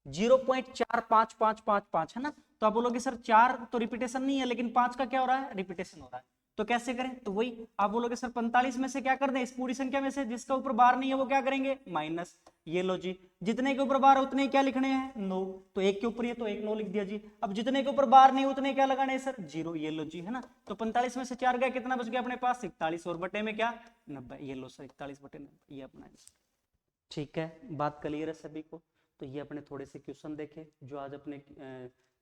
0.45555 है ना, तो आप बोलोगे सर 4 तो रिपीटेशन नहीं है, लेकिन 5 का क्या हो रहा है, रिपीटेशन हो रहा है, तो कैसे करें, तो वही आप बोलोगे सर 45 में से क्या कर दें, इस पूरी संख्या में से जिसका ऊपर बार नहीं है वो क्या करेंगे, माइनस, ये लो जी, जितने के ऊपर बार है उतने क्या लिखने हैं 9, तो एक के ऊपर ये तो 1 9 लिख दिया जी। अब जितने के ऊपर बार नहीं उतने क्या लगाने हैं सर, 0, ये लो जी, है ना, तो 45 में से 4 गया, कितना बच गया अपने पास 41, और बटे में क्या 90, ये लो सर 41/90, ये अपना, ठीक है। बात क्लियर है सभी को। तो ये अपने थोड़े से क्वेश्चन देखे जो आज अपने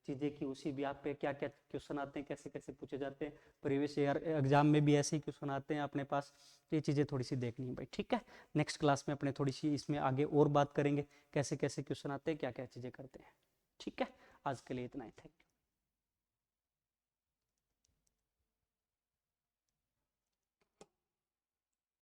चीजें की, उसी भी आप पे क्या क्या क्वेश्चन आते हैं, कैसे कैसे पूछे जाते हैं, प्रीवियस ईयर एग्जाम में भी ऐसे ही क्वेश्चन आते हैं अपने पास, तो ये चीजें थोड़ी सी देखनी है भाई, ठीक है। नेक्स्ट क्लास में अपने थोड़ी सी इसमें आगे और बात करेंगे, कैसे कैसे क्वेश्चन आते हैं, क्या क्या चीजें करते हैं, ठीक है। आज के लिए इतना ही, थैंक यू।